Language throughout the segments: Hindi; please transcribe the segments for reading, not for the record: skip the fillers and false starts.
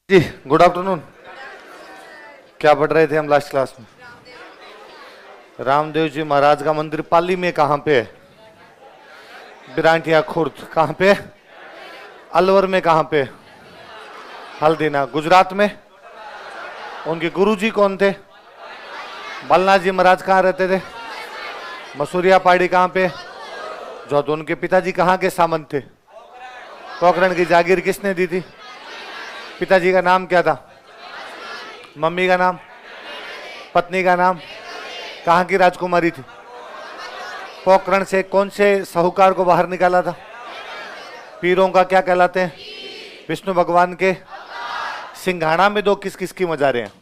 जी गुड आफ्टरनून। क्या पढ़ रहे थे हम लास्ट क्लास में? रामदेव जी महाराज का मंदिर पाली में कहाँ पे है? बिरांटिया खुर्द। कहाँ पे? अलवर में। कहाँ पे? हल्दीना गुजरात में। उनके गुरुजी कौन थे? बलनाथ जी महाराज कहाँ रहते थे? मसूरिया पहाड़ी। कहाँ पे? जो तो उनके पिताजी कहाँ के सामंत थे? पोखरण की जागीर किसने दी थी? पिताजी का नाम क्या था? मम्मी का नाम? पत्नी का नाम? कहाँ की राजकुमारी थी? पोखरण से कौन से साहूकार को बाहर निकाला था? पीरों का क्या कहलाते हैं? विष्णु भगवान के। सिंघाड़ा में दो किस किस की मजारे हैं?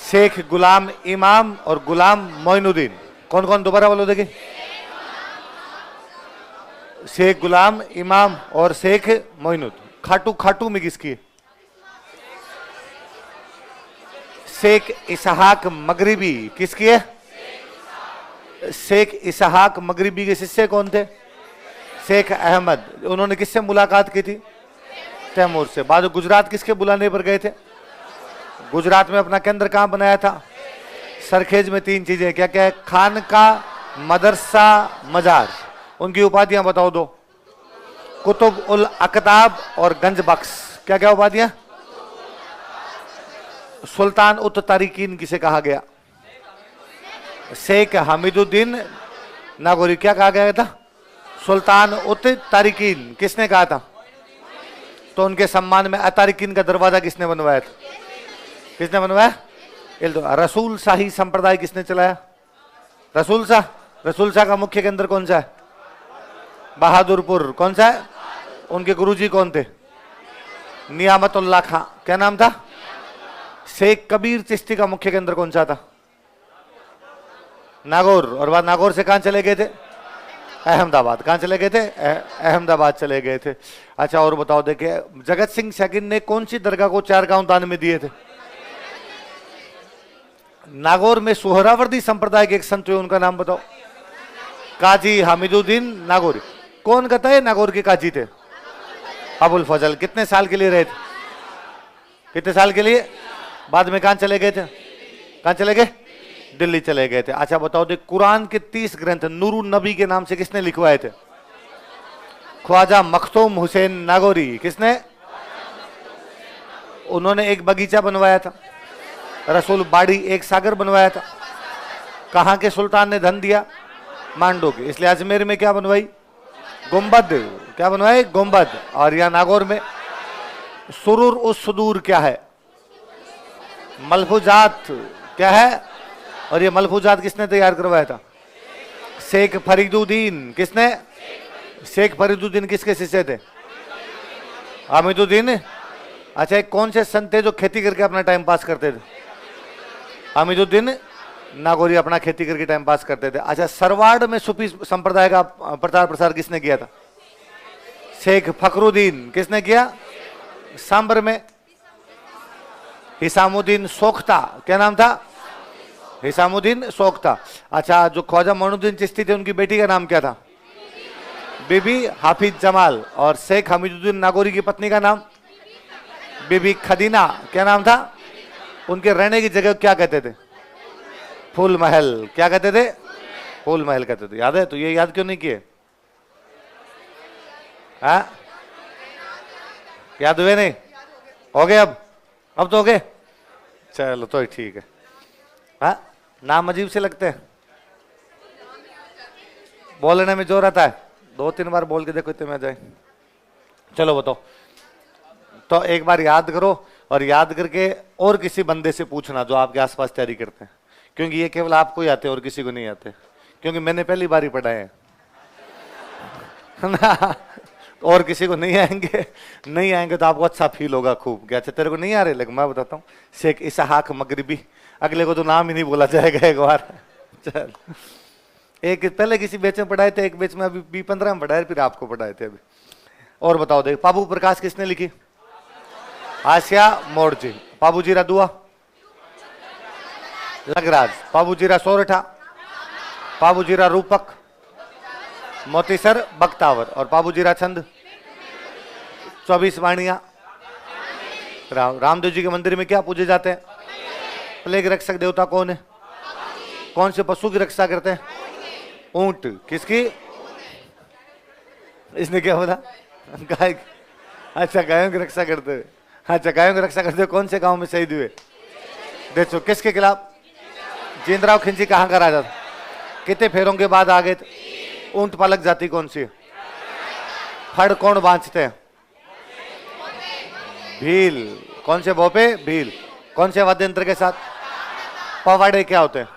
शेख गुलाम इमाम और गुलाम मोइनुद्दीन। कौन कौन? दोबारा बोलो देखिए। शेख गुलाम इमाम और शेख मोइनुद्दीन। खाटू खाटू में किसकी है? शेख इसहाक मगरिबी। किसकी है? शेख इसहाक मगरिबी के शिष्य कौन थे? शेख अहमद। उन्होंने किससे मुलाकात की थी? तैमूर से। बाद गुजरात किसके बुलाने पर गए थे? गुजरात में अपना केंद्र कहां बनाया था? सरखेज में। तीन चीजें क्या क्या है? खानका, मदरसा, मजार। उनकी उपाधियां बताओ दो। कुतुब उल अकताब और गंज बख्श। क्या क्या उपाधियां? सुल्तान उत तारिकीन किसे कहा गया? शेख हमीदुद्दीन नागौरी। क्या कहा गया था? सुल्तान उत तारिकीन। किसने कहा था? तो उनके सम्मान में अतारिकीन का दरवाजा किसने बनवाया था? किसने बनवाया? रसूल शाही संप्रदाय किसने चलाया? रसूल शाह। रसूल शाह का मुख्य केंद्र कौन सा है? बहादुरपुर। कौन सा है? उनके गुरुजी कौन थे? नियामतुल्लाह खां। क्या नाम था? शेख कबीर चिश्ती का मुख्य केंद्र कौन सा था? नागौर। और बाद नागौर से कहां चले गए थे? अहमदाबाद। कहां चले गए थे? अहमदाबाद चले गए थे। अच्छा और बताओ, देखिए जगत सिंह शेगिन ने कौन सी दरगाह को 4 गांव दान में दिए थे? नागौर में सुहरावर्दी संप्रदाय के एक संत हुए, उनका नाम बताओ। काजी हामिदुद्दीन नागौरी। कौन कहता है नागौर के काजी थे? अबुल फजल। कितने साल के लिए रहे थे? कितने साल के लिए? बाद में कहां चले गए थे? कहां चले गए? दिल्ली चले गए थे। अच्छा बताओ, देख कुरान के 30 ग्रंथ नूरुन नबी के नाम से किसने लिखवाए थे? ख्वाजा मखदूम हुसैन नागौरी। किसने? उन्होंने एक बगीचा बनवाया था। रसूल बाड़ी एक सागर बनवाया था। कहां के सुल्तान ने धन दिया? मांडो के। इसलिए अजमेर में क्या बनवाई? गुंबद। क्या बनवाए? गुंबद। और यहां नागौर में सुरूर उस सुदूर क्या है? मलफूजात। क्या है? और ये मलफूजात किसने तैयार करवाया था? शेख फरीदुद्दीन। किसने? शेख फरीदुद्दीन किसके शिष्य थे? हामिदुद्दीन। अच्छा एक कौन से संत थे जो खेती करके अपना टाइम पास करते थे? हामिदुद्दीन नागौरी अपना खेती करके टाइम पास करते थे। अच्छा सरवाड़ में सूफी संप्रदाय का प्रचार प्रसार किसने किया था? शेख फखरुद्दीन। किसने किया? सांबर में हिसामुद्दीन सोख्ता। क्या नाम था? हिसामुद्दीन सोख्ता। अच्छा जो ख्वाजा मोइनुद्दीन चिश्ती थे, उनकी बेटी का नाम क्या था? बीबी हाफिज जमाल। और शेख हमीदुद्दीन नागौरी की पत्नी का नाम? बीबी खदीना। क्या नाम था? उनके रहने की जगह क्या कहते थे? फूल महल। क्या कहते थे? फूल महल कहते थे। याद है? तो ये याद क्यों नहीं किए? हाँ याद हुए नहीं? हो गए अब तो हो गए। चलो तो ठीक है। हाँ नाम अजीब से लगते हैं, बोलने में जोर आता है। 2-3 बार बोल के देखो इतने में जाए। चलो बताओ, तो एक बार याद करो और याद करके और किसी बंदे से पूछना जो आपके आसपास तैयारी करते हैं, क्योंकि ये केवल आपको ही आते हैं और किसी को नहीं आते, क्योंकि मैंने पहली बार ही पढ़ाए हैं ना। और किसी को नहीं आएंगे। नहीं आएंगे तो आपको अच्छा फील होगा खूब। क्या अच्छा तेरे को नहीं आ रहे? लेकिन मैं बताता हूँ, शेख इसहाक मगरिबी। अगले को तो नाम ही नहीं बोला जाएगा एक बार। चल एक पहले किसी बैच में पढ़ाए थे, एक बैच में अभी B15 में पढ़ाए, फिर आपको पढ़ाए थे अभी। और बताओ देख, पाबू प्रकाश किसने लिखी? आसिया मोर्जी। पाबूजीरा दुआ लगराज। पाबूजीरा सोरठा। पाबूजीरा रूपक। मोतीसर बख्तावर। और बाबूजीरा छंद 24 वाणियां। रामदेव जी के मंदिर में क्या पूजे जाते हैं? प्लेग रक्षक देवता कौन है? कौन से पशु की रक्षा करते हैं? ऊंट। किसकी? इसने क्या बोला? गाय। अच्छा, गायों की रक्षा करते हुए। अच्छा, गायों की रक्षा करते हुए कौन से गांव में शहीद हुए? देखो किसके खिलाफ? जिंदराव खिंची कहां का राजा था? कितने फेरों के बाद आ गए थे? ऊंट पालक जाति कौन सी है? फड़ कौन बांचते हैं? भील। कौन से भोपे? भील। कौन से वाद्य यंत्र के साथ? पवाड़े क्या होते हैं?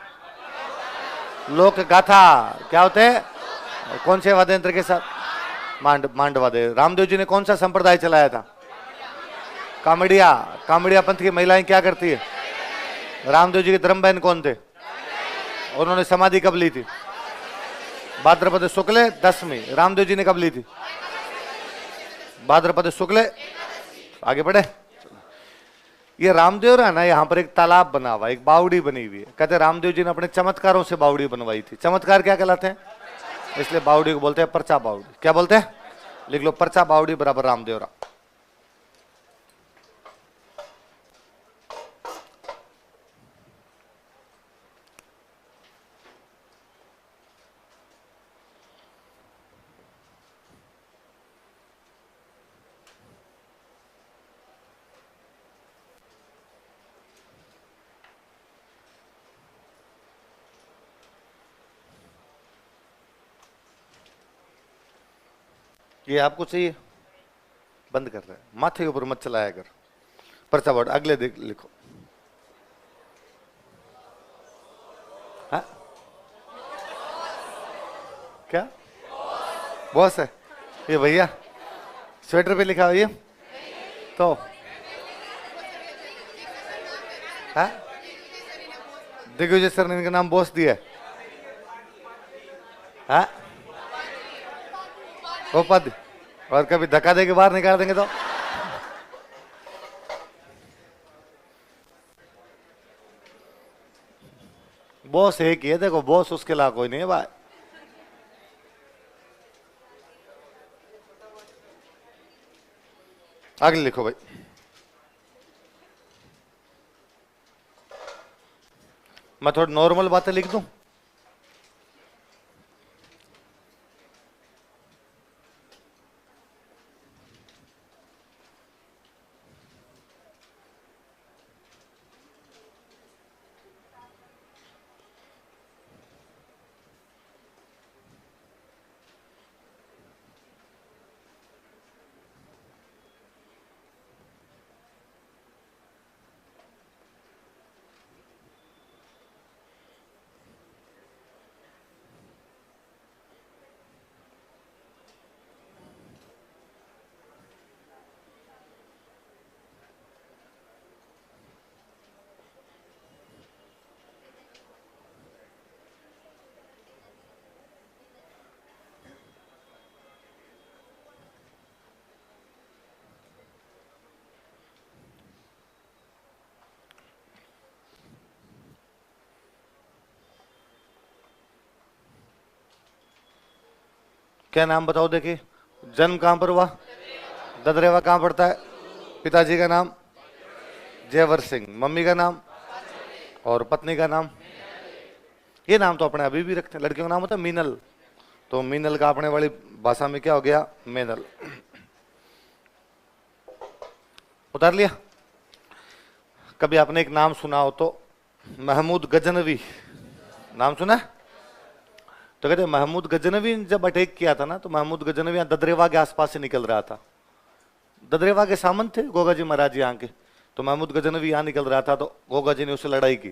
लोक गाथा क्या होते हैं? कौन से वाद्य यंत्र के साथ? मांडवादे। रामदेव जी ने कौन सा संप्रदाय चलाया था? कामड़िया। कामड़िया पंथ की महिलाएं क्या करती है? रामदेव जी के धर्म बहन कौन थे? उन्होंने समाधि कब ली थी? भाद्रपद शुक्ल 10वीं। रामदेव जी ने कब ली थी? भाद्रपद शुक्ल। आगे बढ़े। ये रामदेव है ना, यहाँ पर एक तालाब बना हुआ, एक बावड़ी बनी हुई है। कहते रामदेव जी ने अपने चमत्कारों से बावड़ी बनवाई थी। चमत्कार क्या कहलाते हैं? इसलिए बावड़ी को बोलते हैं पर्चा बावड़ी। क्या बोलते हैं? लिख लो, पर्चा बावड़ी बराबर रामदेव राम। ये आपको चाहिए? बंद कर रहे हैं, माथे के ऊपर मत चलाया कर। पर्चा बोर्ड अगले लिखो। हाँ? क्या बॉस है ये? भैया स्वेटर पे लिखा हुआ ये तो हाँ? दिग्विजय सर ने इनका नाम बॉस दिया है। हाँ? पद। और कभी धक्का दे के बाहर निकाल देंगे तो बॉस एक ही है। देखो बॉस उसके ला कोई नहीं है भाई। आगे लिखो भाई। मैं थोड़ी नॉर्मल बातें लिख दूं। क्या नाम बताओ? देखिए, जन्म कहां पर हुआ? ददरेवा। कहां पड़ता है? पिताजी का नाम? जयवर सिंह। मम्मी का नाम? और पत्नी का नाम? ये नाम तो अपने अभी भी रखते हैं। लड़कियों का नाम होता है मीनल। तो मीनल का अपने वाली भाषा में क्या हो गया? मेनल। उतार लिया। कभी आपने एक नाम सुना हो तो, महमूद गजनवी। नाम सुना है? तो कहते महमूद गजनवी ने जब अटैक किया था ना, तो महमूद गजनवी यहाँ ददरेवा के आसपास से निकल रहा था। ददरेवा के सामंत थे गोगा जी महाराज यहाँ के। तो महमूद गजनवी यहाँ निकल रहा था, तो गोगा जी ने उससे लड़ाई की,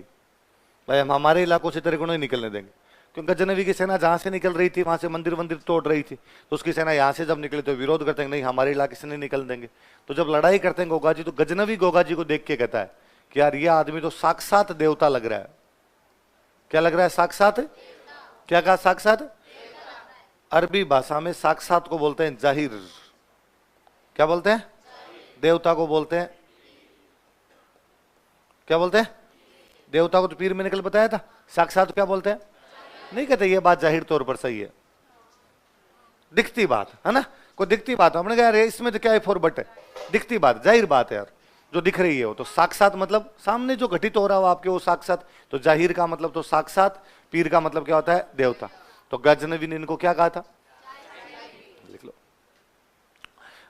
भाई हम हमारे इलाकों से तेरे को नहीं निकलने देंगे। क्योंकि गजनवी की सेना जहां से निकल रही थी वहां से मंदिर वंदिर तोड़ रही थी। तो उसकी सेना यहाँ से जब निकली तो विरोध करते हैं, नहीं हमारे इलाके से नहीं निकल देंगे। तो जब लड़ाई करते हैं गोगा जी, तो गजनवी गोगा जी को देख के कहता है कि यार ये आदमी तो साक्षात देवता लग रहा है। क्या लग रहा है? साक्षात। क्या कहा? साक्षात। अरबी भाषा में साक्षात को बोलते हैं जाहिर। क्या बोलते हैं? देवता को बोलते हैं क्या बोलते हैं? देवता को तो पीर मैंने कल बताया था। साक्षात क्या बोलते हैं? नहीं कहते ये बात जाहिर तौर पर सही है। दिखती बात है ना, कोई दिखती बात हमने कहा अरे इसमें तो क्या है फॉर बट है, दिखती बात, जाहिर बात है यार, जो दिख रही है वो तो साक्षात, मतलब सामने जो घटित हो रहा हो आपके वो साक्षात। तो जाहिर का मतलब तो साक्षात, पीर का मतलब क्या होता है, देवता। तो गजनवी ने इनको क्या कहा था, लिख लो।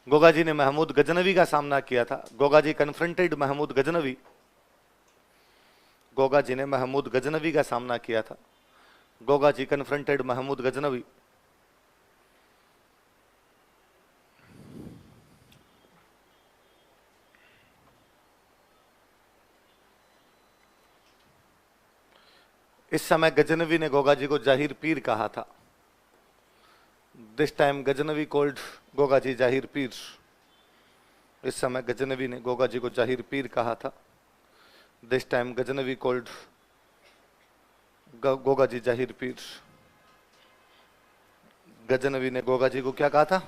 गोगा जी ने महमूद गजनवी का सामना किया था। गोगा जी कन्फ्रंटेड महमूद गजनवी, गोगा जी ने महमूद गजनवी का सामना किया था। गोगा जी कन्फ्रंटेड महमूद गजनवी। इस समय गजनवी ने गोगा जी को जाहिर पीर कहा था। This time Ghaznavi called Goga ji Zahir Pir. इस समय गजनवी ने गोगा जी को जाहिर पीर कहा था। This time Ghaznavi called Goga ji Zahir Pir. Ghaznavi ने गोगा जी को क्या कहा था,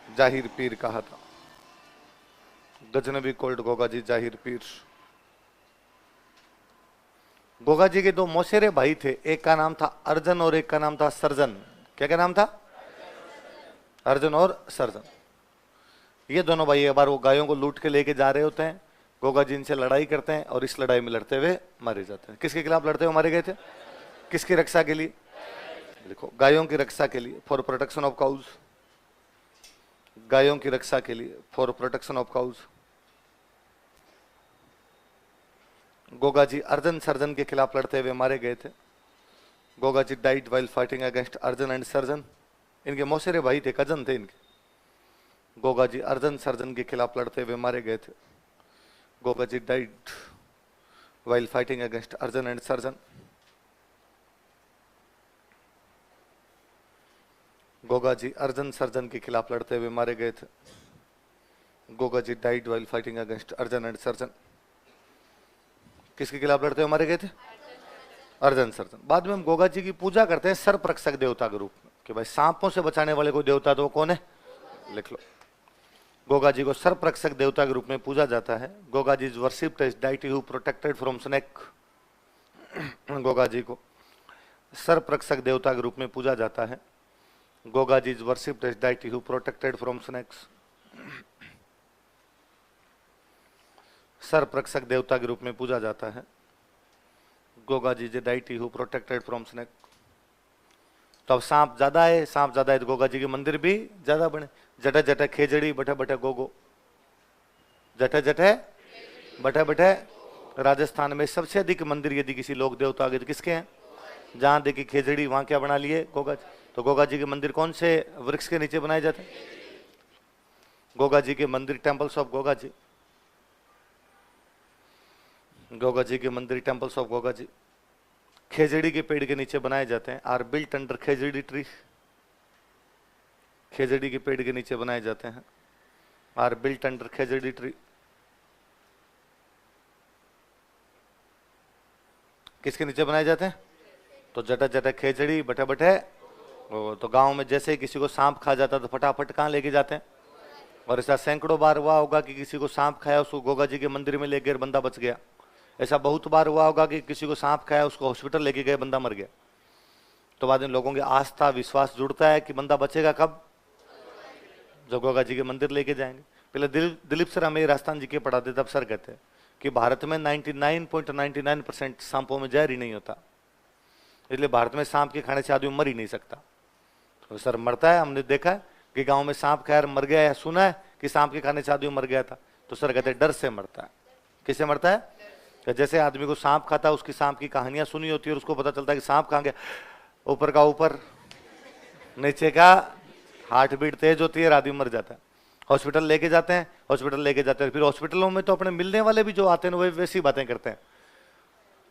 जाहिर पीर कहा था। गजनवी कॉल्ड गोगा जी जाहिर पीर। गोगा जी के दो मौसेरे भाई थे, एक का नाम था अर्जन और एक का नाम था सर्जन। क्या क्या नाम था, अर्जन और सर्जन। ये दोनों भाई एक बार वो गायों को लूट के लेके जा रहे होते हैं, गोगा जी इनसे लड़ाई करते हैं और इस लड़ाई में लड़ते हुए मारे जाते हैं। किसके खिलाफ लड़ते हुए मारे गए थे, किसकी रक्षा के लिए, लिखो गायों की रक्षा के लिए, फॉर प्रोटेक्शन ऑफ काउज। गायों की रक्षा के लिए, for protection of cows. Goga ji Arjan Sarjan के खिलाफ लड़ते हुए मारे गए थे। Goga ji died while fighting against Arjan and Sarjan. इनके मौसेरे भाई थे, कजन थे इनके। गोगा जी अर्जन सर्जन के खिलाफ लड़ते हुए मारे गए थे। Goga ji died while fighting against Arjan and Sarjan. Goga ji Arjan Sarjan के खिलाफ लड़ते हुए मारे गए थे। Goga ji died while fighting against Arjan and Sarjan. किसके खिलाफ लड़ते हुए मारे गए थे, अर्जन सर्जन। बाद में हम गोगा जी की पूजा करते हैं सर्परक्षक देवता के रूप में, कि भाई सांपों से बचाने वाले कोई देवता तो कौन है, लिख लो। गोगा जी को सर्परक्षक देवता के रूप में पूजा जाता है। Goga ji is worshipped as deity who protected from snake. Goga ji को सर्परक्षक देवता के रूप में पूजा जाता है। Goga ji is worshipped as deity who protected from snakes. सर्परक्षक देवता के रूप में पूजा जाता है। Goga ji is deity who protected from snake. तो अब सांप ज्यादा है, सांप ज्यादा है तो गोगा जी के मंदिर भी ज्यादा बने। जटे जटे खेजड़ी बटे बटे गोगो। जटे जटे बटे बटे। राजस्थान में सबसे अधिक मंदिर यदि किसी लोक देवता के तो किसके हैं, जहां देखी खेजड़ी वहां क्या बना लिए, गोगा जी। तो गोगा जी के मंदिर कौन से वृक्ष के नीचे बनाए जाते हैं, गोगा जी के मंदिर टेम्पल्स ऑफ गोगा जी। गोगा जी के मंदिर टेम्पल्स ऑफ गोगा जी खेजड़ी के पेड़ के नीचे बनाए जाते हैं। Are built under khejri tree. Khejri के पेड़ के नीचे बनाए जाते हैं। Are built under khejri tree. किसके नीचे बनाए जाते हैं, तो जटा जटा खेजड़ी बटे बटे। तो गांव में जैसे ही किसी को सांप खा जाता तो फटाफट कहाँ लेके जाते हैं, और ऐसा सैकड़ों बार हुआ होगा कि किसी को सांप खाया उसको गोगा जी के मंदिर में ले गए बंदा बच गया। ऐसा बहुत बार हुआ होगा कि किसी को सांप खाया उसको हॉस्पिटल लेके गए बंदा मर गया। तो बाद में लोगों की आस्था विश्वास जुड़ता है कि बंदा बचेगा कब, जब गोगा जी के मंदिर लेके जाएंगे। पहले दिलीप सर हमें राजस्थान जी के पढ़ाते तब सर कहते हैं कि भारत में 99.99% सांपों में जहर ही नहीं होता, इसलिए भारत में सांप के खाने से आदमी मर ही नहीं सकता। तो सर मरता है, हमने देखा है कि गांव में सांप खाया मर गया, या सुना है कि सांप के खाने से आदमी मर गया था। तो सर कहते हैं डर से मरता है। किससे मरता है, कि जैसे आदमी को सांप खाता है उसकी सांप की कहानियां सुनी होती है और उसको पता चलता है कि सांप कहाँ गया, ऊपर का ऊपर नीचे का हार्ट बीट तेज होती है, आदमी मर जाता है। हॉस्पिटल लेके जाते हैं, हॉस्पिटल लेके जाते हैं, फिर हॉस्पिटलों में तो अपने मिलने वाले भी जो आते हैं वो वैसी बातें करते हैं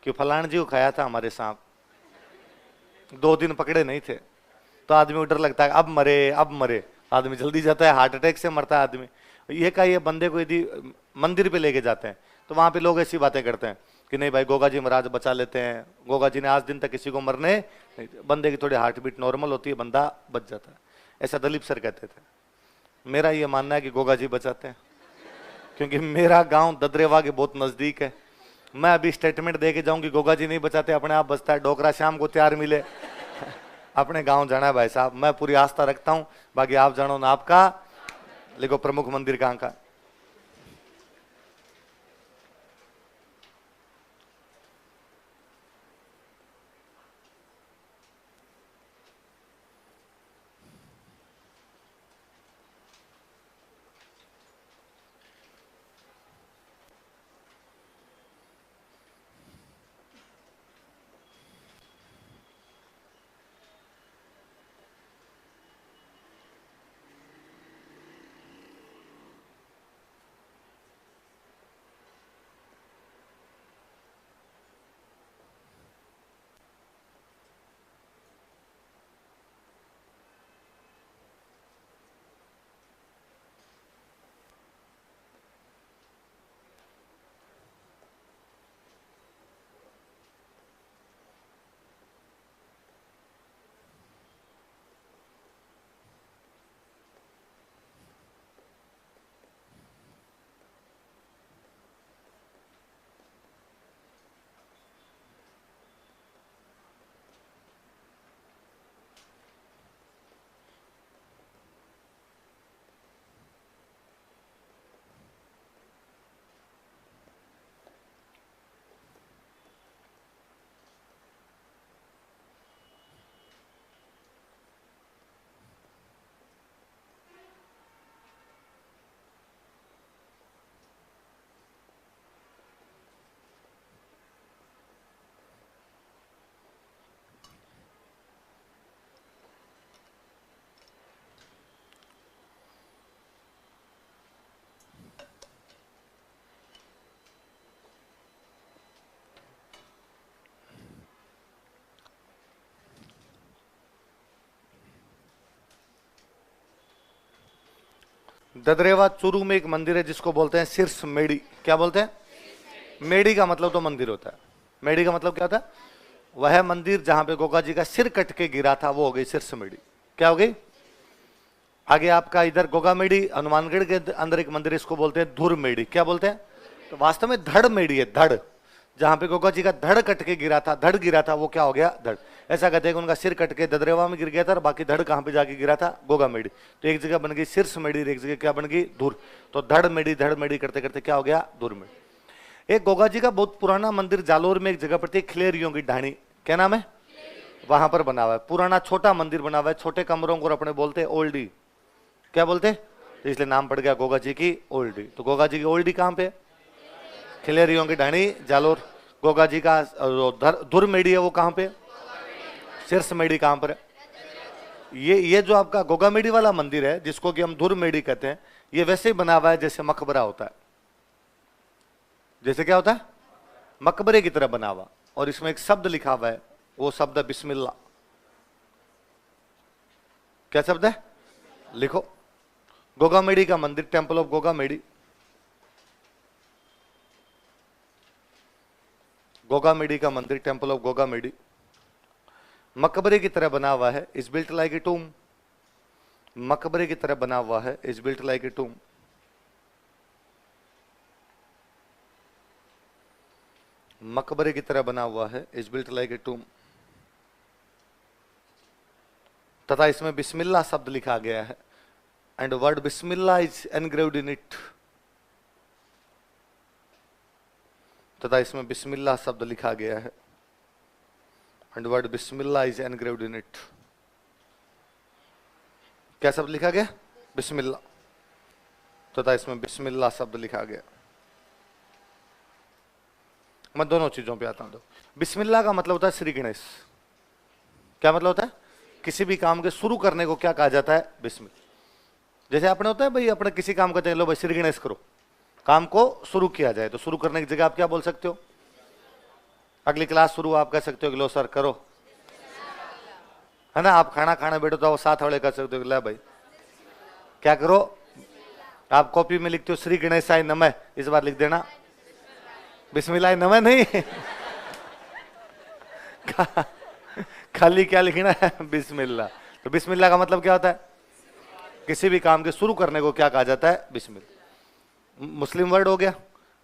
कि फलान जी को खाया था हमारे सांप, 2 दिन पकड़े नहीं थे। तो आदमी को डर लगता है अब मरे अब मरे, आदमी जल्दी जाता है, हार्ट अटैक से मरता है आदमी। ये का ये बंदे को यदि मंदिर पे लेके जाते हैं तो वहां पे लोग ऐसी बातें करते हैं कि नहीं भाई गोगा जी महाराज बचा लेते हैं, गोगा जी ने आज दिन तक किसी को मरने नहीं, बंदे की थोड़ी हार्ट बीट नॉर्मल होती है, बंदा बच जाता है। ऐसा दलीप सर कहते थे। मेरा ये मानना है कि गोगा जी बचाते हैं, क्योंकि मेरा गांव ददरेवा के बहुत नजदीक है। मैं अभी स्टेटमेंट दे के जाऊंगी गोगा जी नहीं बचाते, अपने आप बचता है। डोकरा शाम को तैयार मिले अपने गांव जाना है भाई साहब, मैं पूरी आस्था रखता हूं, बाकी आप जानो ना आपका। लिखो प्रमुख मंदिर कहां का। ददरेवा चूरू में एक मंदिर है जिसको बोलते हैं शीर्ष मेड़ी। क्या बोलते हैं? मेड़ी का मतलब तो मंदिर होता है। मेड़ी का मतलब क्या होता है? वह मंदिर जहां पे गोगा जी का सिर कट के गिरा था, वो हो गई शीर्ष मेड़ी। क्या हो गई? आगे आपका इधर गोगा मेड़ी, हनुमानगढ़ के अंदर एक मंदिर, इसको बोलते हैं धुर मेड़ी। क्या बोलते हैं? तो वास्तव में धड़ मेड़ी है, धड़, जहां पे गोगा जी का धड़ कट के गिरा था, धड़ गिरा था, वो क्या हो गया? धड़। ऐसा कहते हैं कि उनका सिर कट के ददरेवा में गिर गया था और बाकी धड़ कहां पे जाके गिरा था? गोगा मेड़ी। तो एक जगह बन गई शीर्ष मेड़ी, एक जगह क्या बन गई? धुर। तो धड़ मेड़ी करते करते क्या हो गया? धुर मेड़ी। एक गोगा जी का बहुत पुराना मंदिर जालोर में एक जगह पर थी, खिलेरियों की ढाणी। क्या नाम है? वहां पर बना हुआ है, पुराना छोटा मंदिर बना हुआ है, छोटे कमरों को अपने बोलते हैं ओल्डी। क्या बोलते हैं? तो इसलिए नाम पड़ गया गोगा जी की ओल्डी। तो गोगा जी की ओल्डी कहां पे? खिलेरियों की ढाणी, जालोर। गोगा जी का धुर मेड़ी है, वो कहां पे? शीर्ष मेड़ी कहां पर है? ये जो आपका गोगा मेड़ी वाला मंदिर है, जिसको कि हम धुर मेड़ी कहते हैं, ये वैसे ही बना हुआ है जैसे मकबरा होता है। जैसे क्या होता है? मकबरे की तरह बना हुआ। और इसमें एक शब्द लिखा हुआ है, वो शब्द है बिस्मिल्लाह। क्या शब्द है? लिखो। गोगा मेड़ी का मंदिर, टेंपल ऑफ गोगा मेड़ी। गोगा मेड़ी का मंदिर, टेंपल ऑफ गोगा मेड़ी, मकबरे की तरह बना हुआ है। Is built like a tomb. मकबरे की तरह बना हुआ है, is built like a tomb. मकबरे की तरह बना हुआ है, is built like a tomb. तथा इसमें बिस्मिल्लाह शब्द लिखा गया है, and word Bismillah is engraved in it. तथा इसमें बिस्मिल्लाह शब्द लिखा गया है, and word Bismillah is engraved in it. क्या शब्द लिखा गया? बिस्मिल्लाह। तथा इसमें बिस्मिल्लाह शब्द लिखा गया। मैं दोनों चीजों पे आता हूं। बिस्मिल्लाह का मतलब होता है श्री गणेश। क्या मतलब होता है? किसी भी काम के शुरू करने को क्या कहा जाता है? बिस्मिल्लाह। जैसे आपने होता है भाई, अपने किसी काम करते हैं, लो भाई श्री गणेश करो, काम को शुरू किया जाए, तो शुरू करने की जगह आप क्या बोल सकते हो? अगली क्लास शुरू आप कह सकते हो कि लो सर करो, है ना। आप खाना खाने बैठो तो साथ वाले कह सकते हो कि ले भाई क्या करो। आप कॉपी में लिखते हो श्री गणेशाय नमः, इस बार लिख देना बिस्मिल्लाह नमः नहीं खाली क्या लिखना है? बिस्मिल्लाह। तो बिस्मिल्लाह का मतलब क्या होता है? किसी भी काम के शुरू करने को क्या कहा जाता है? बिस्मिल्लाह। मुस्लिम वर्ड हो गया।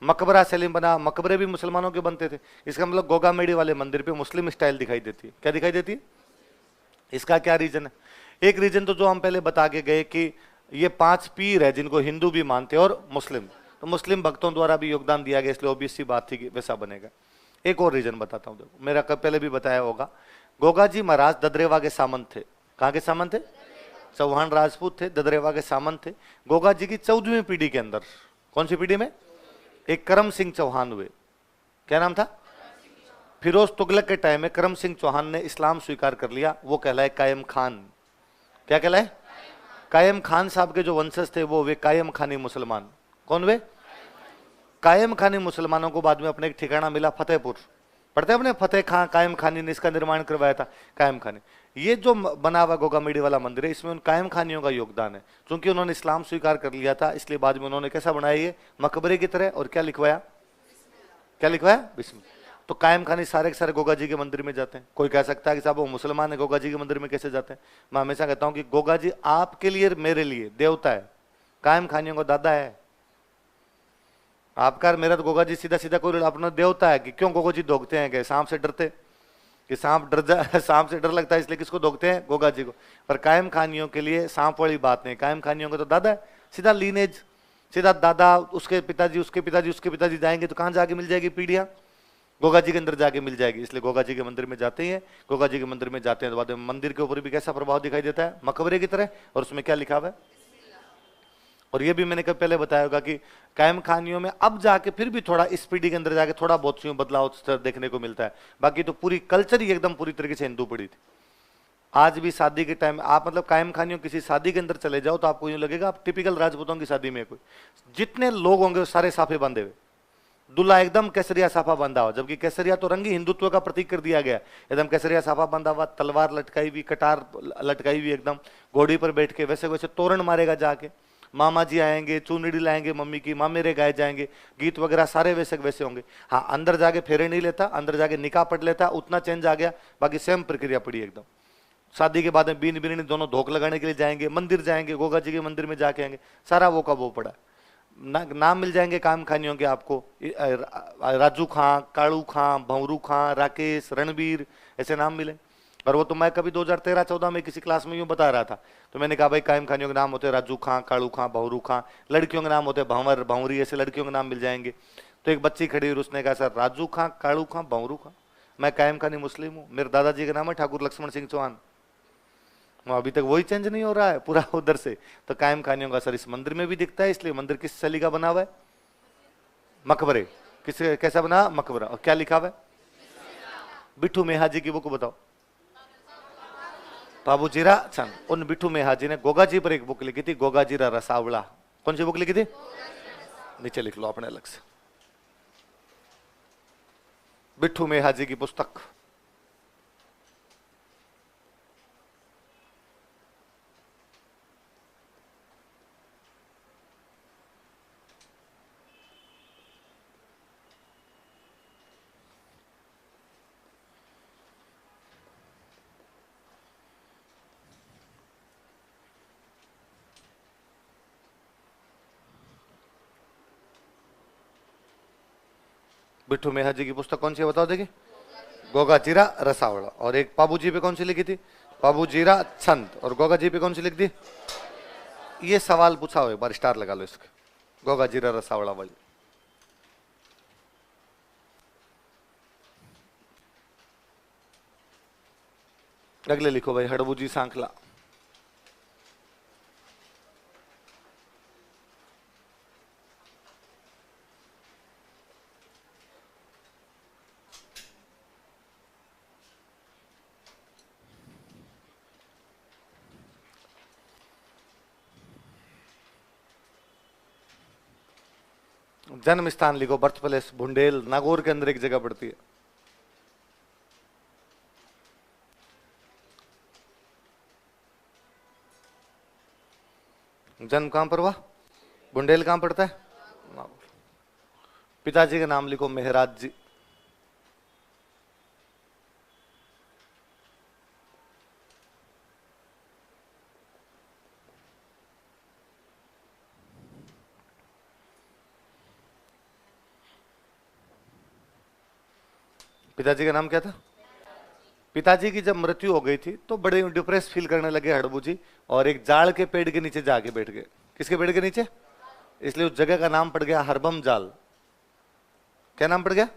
मकबरा सलीम बना, मकबरे भी मुसलमानों के बनते थे। इसका मतलब गोगा मेड़ी वाले मंदिर पे मुस्लिम स्टाइल दिखाई देती है। क्या दिखाई देती है? इसका क्या रीजन है? एक रीजन तो जो हम पहले बता के गए कि ये 5 पीर है जिनको हिंदू भी मानते हैं और मुस्लिम, तो मुस्लिम भक्तों द्वारा भी योगदान दिया गया, इसलिए ऑब्वियस सी बात थी कि वैसा बनेगा। एक और रीजन बताता हूं, देखो मेरा कब पहले भी बताया होगा, गोगा जी महाराज ददरेवा के सामंत थे। कहां के सामंत थे? चौहान राजपूत थे, ददरेवा के सामंत थे। गोगा जी की 14वीं पीढ़ी के अंदर, कौन सी पीढ़ी में? एक करम सिंह चौहान हुए। क्या नाम था? फिरोज तुगलक के टाइम में करम सिंह चौहान ने इस्लाम स्वीकार कर लिया, वो कहलाए कायम खान। क्या कहलाए? कायम खान साहब के जो वंशज थे वो वे कायम खानी मुसलमान। कौन वे? कायम खानी मुसलमानों को बाद में अपने एक ठिकाना मिला फतेहपुर, पढ़ते अपने फतेह खान कायम खानी ने इसका निर्माण करवाया था, कायम खानी। ये जो बना हुआ गोगा मेडी वाला मंदिर है, इसमें उन कायम खानियों का योगदान है। क्योंकि उन्होंने इस्लाम स्वीकार कर लिया था, इसलिए बाद में उन्होंने कैसा बनाया ये मकबरे की तरह, और क्या लिखवाया? क्या लिखवाया? बिस्मिल्लाह। तो कायम खानी सारे के सारे गोगा जी के मंदिर में जाते हैं। कोई कह सकता है कि साहब वो मुसलमान है, गोगा जी के मंदिर में कैसे जाते हैं? मैं हमेशा कहता हूं कि गोगा जी आपके लिए मेरे लिए देवता है, कायम खानियों का दादा है। आपका मेरा तो गोगा जी सीधा सीधा कोई अपना देवता है कि क्यों गोगा जी दोगते हैं? कि सांप से डरते, कि सांप डर जा सांप से डर लगता है इसलिए किसको दोगते हैं? गोगा जी को। पर कायम खानियों के लिए सांप वाली बात नहीं, कायम खानियों का तो दादा है, सीधा लीनेज, सीधा दादा, उसके पिताजी, उसके पिताजी, उसके पिताजी जाएंगे तो कहां जाके मिल जाएगी पीढ़ियां? गोगा जी के अंदर जाके मिल जाएगी। इसलिए गोगा जी के मंदिर में जाते हैं, गोगा जी के मंदिर में जाते हैं तो बाद में मंदिर के ऊपर भी कैसा प्रभाव दिखाई देता है? मकबरे की तरह। और उसमें क्या लिखा हुआ है? और ये भी मैंने कब पहले बताया होगा कि कायम खानियों में अब जाके फिर भी थोड़ा इस पीढ़ी के अंदर जाके थोड़ा बहुत सी बदलाव देखने को मिलता है, बाकी तो पूरी कल्चर ही एकदम पूरी तरीके से हिंदू पड़ी थी। आज भी शादी के टाइम आप मतलब कायम खानियों किसी शादी के अंदर चले जाओ तो आपको यूं लगेगा आप टिपिकल राजपूतों की शादी में, कोई जितने लोग होंगे सारे साफे बांधे हुए, दूल्हा एकदम केसरिया साफा बांधा हुआ, जबकि केसरिया तो रंग ही हिंदुत्व का प्रतीक कर दिया गया, एकदम केसरिया साफा बांधा हुआ, तलवार लटकाई हुई, कटार लटकाई हुई, एकदम घोड़ी पर बैठ के वैसे वैसे तोरण मारेगा जाके, मामा जी आएंगे, चूनड़ी लाएंगे मम्मी की, मामेरे गाए जाएंगे, गीत वगैरह सारे वैसे वैसे होंगे। हाँ, अंदर जाके फेरे नहीं लेता, अंदर जाके निकाह पढ़ लेता, उतना चेंज आ गया, बाकी सेम प्रक्रिया पड़ी एकदम। शादी के बाद में बीन बीनी दोनों धोख लगाने के लिए जाएंगे, मंदिर जाएंगे, गोगा जी के मंदिर में जाके आएंगे, सारा वो का वो पड़ा। नाम मिल जाएंगे काम खानियों के आपको, राजू खां, कालू खां, भंवरू खां, राकेश, रणबीर, ऐसे नाम मिले। और वो तो मैं कभी 2013-14 में किसी क्लास में यूं बता रहा था, तो मैंने कहा भाई कायम खानियों के नाम होते हैं राजू खां, कालू खां, भंवरू खां, लड़कियों के नाम होते हैं भंवर, भंवरी, ऐसे लड़कियों के नाम मिल जाएंगे। तो एक बच्ची खड़ी हुई, उसने कहा सर राजू खां, कालू खां, भंवरू खां, मैं कायम खानी मुस्लिम हूँ, मेरे दादाजी का नाम है ठाकुर लक्ष्मण सिंह चौहान। अभी तक वही चेंज नहीं हो रहा है पूरा उधर से। तो कायम खानियों का असर इस मंदिर में भी दिखता है, इसलिए मंदिर किस शैली का बना हुआ है? मकबरे। किस कैसा बना? मकबरा। और क्या लिखा हुआ है? बिट्ठू मेहा जी की बुक बताओ, पाबूजीरा चंद। उन बिट्ठू मेहा जी ने गोगा जी पर एक बुक लिखी थी, गोगा जीरा रसावला। कौन सी बुक लिखी थी? नीचे लिख लो अपने अलग से, बिट्ठू मेहा जी की पुस्तक। बिट्ठू मेहा जी की पुस्तक कौन सी है बताओ देखिए? गोगा जीरा रसावड़ा। और एक पाबू जी पे कौन सी लिखी थी? पाबू जीरा छंद। और गोगा जी पे कौन सी लिख दी? ये सवाल पूछा हो एक बार, स्टार लगा लो इसके, गोगा जीरा रसावड़ा वाली। अगले लिखो भाई हड़बूजी सांखला। जन्म स्थान लिखो, बर्थ प्लेस भुंडेल, नागौर के अंदर एक जगह पड़ती है। जन्म कहां पर हुआ? बुंडेल कहां पड़ता है? पिताजी का नाम लिखो मेहराज जी। पिताजी का नाम क्या था? पिताजी की जब मृत्यु हो गई थी तो बड़े डिप्रेस फील करने लगे हड़बू जी, और एक जाड़ के पेड़ के नीचे जाके बैठ गए। किसके पेड़ के नीचे? इसलिए उस जगह का नाम पड़ गया हरबम जाल। क्या नाम पड़ गया?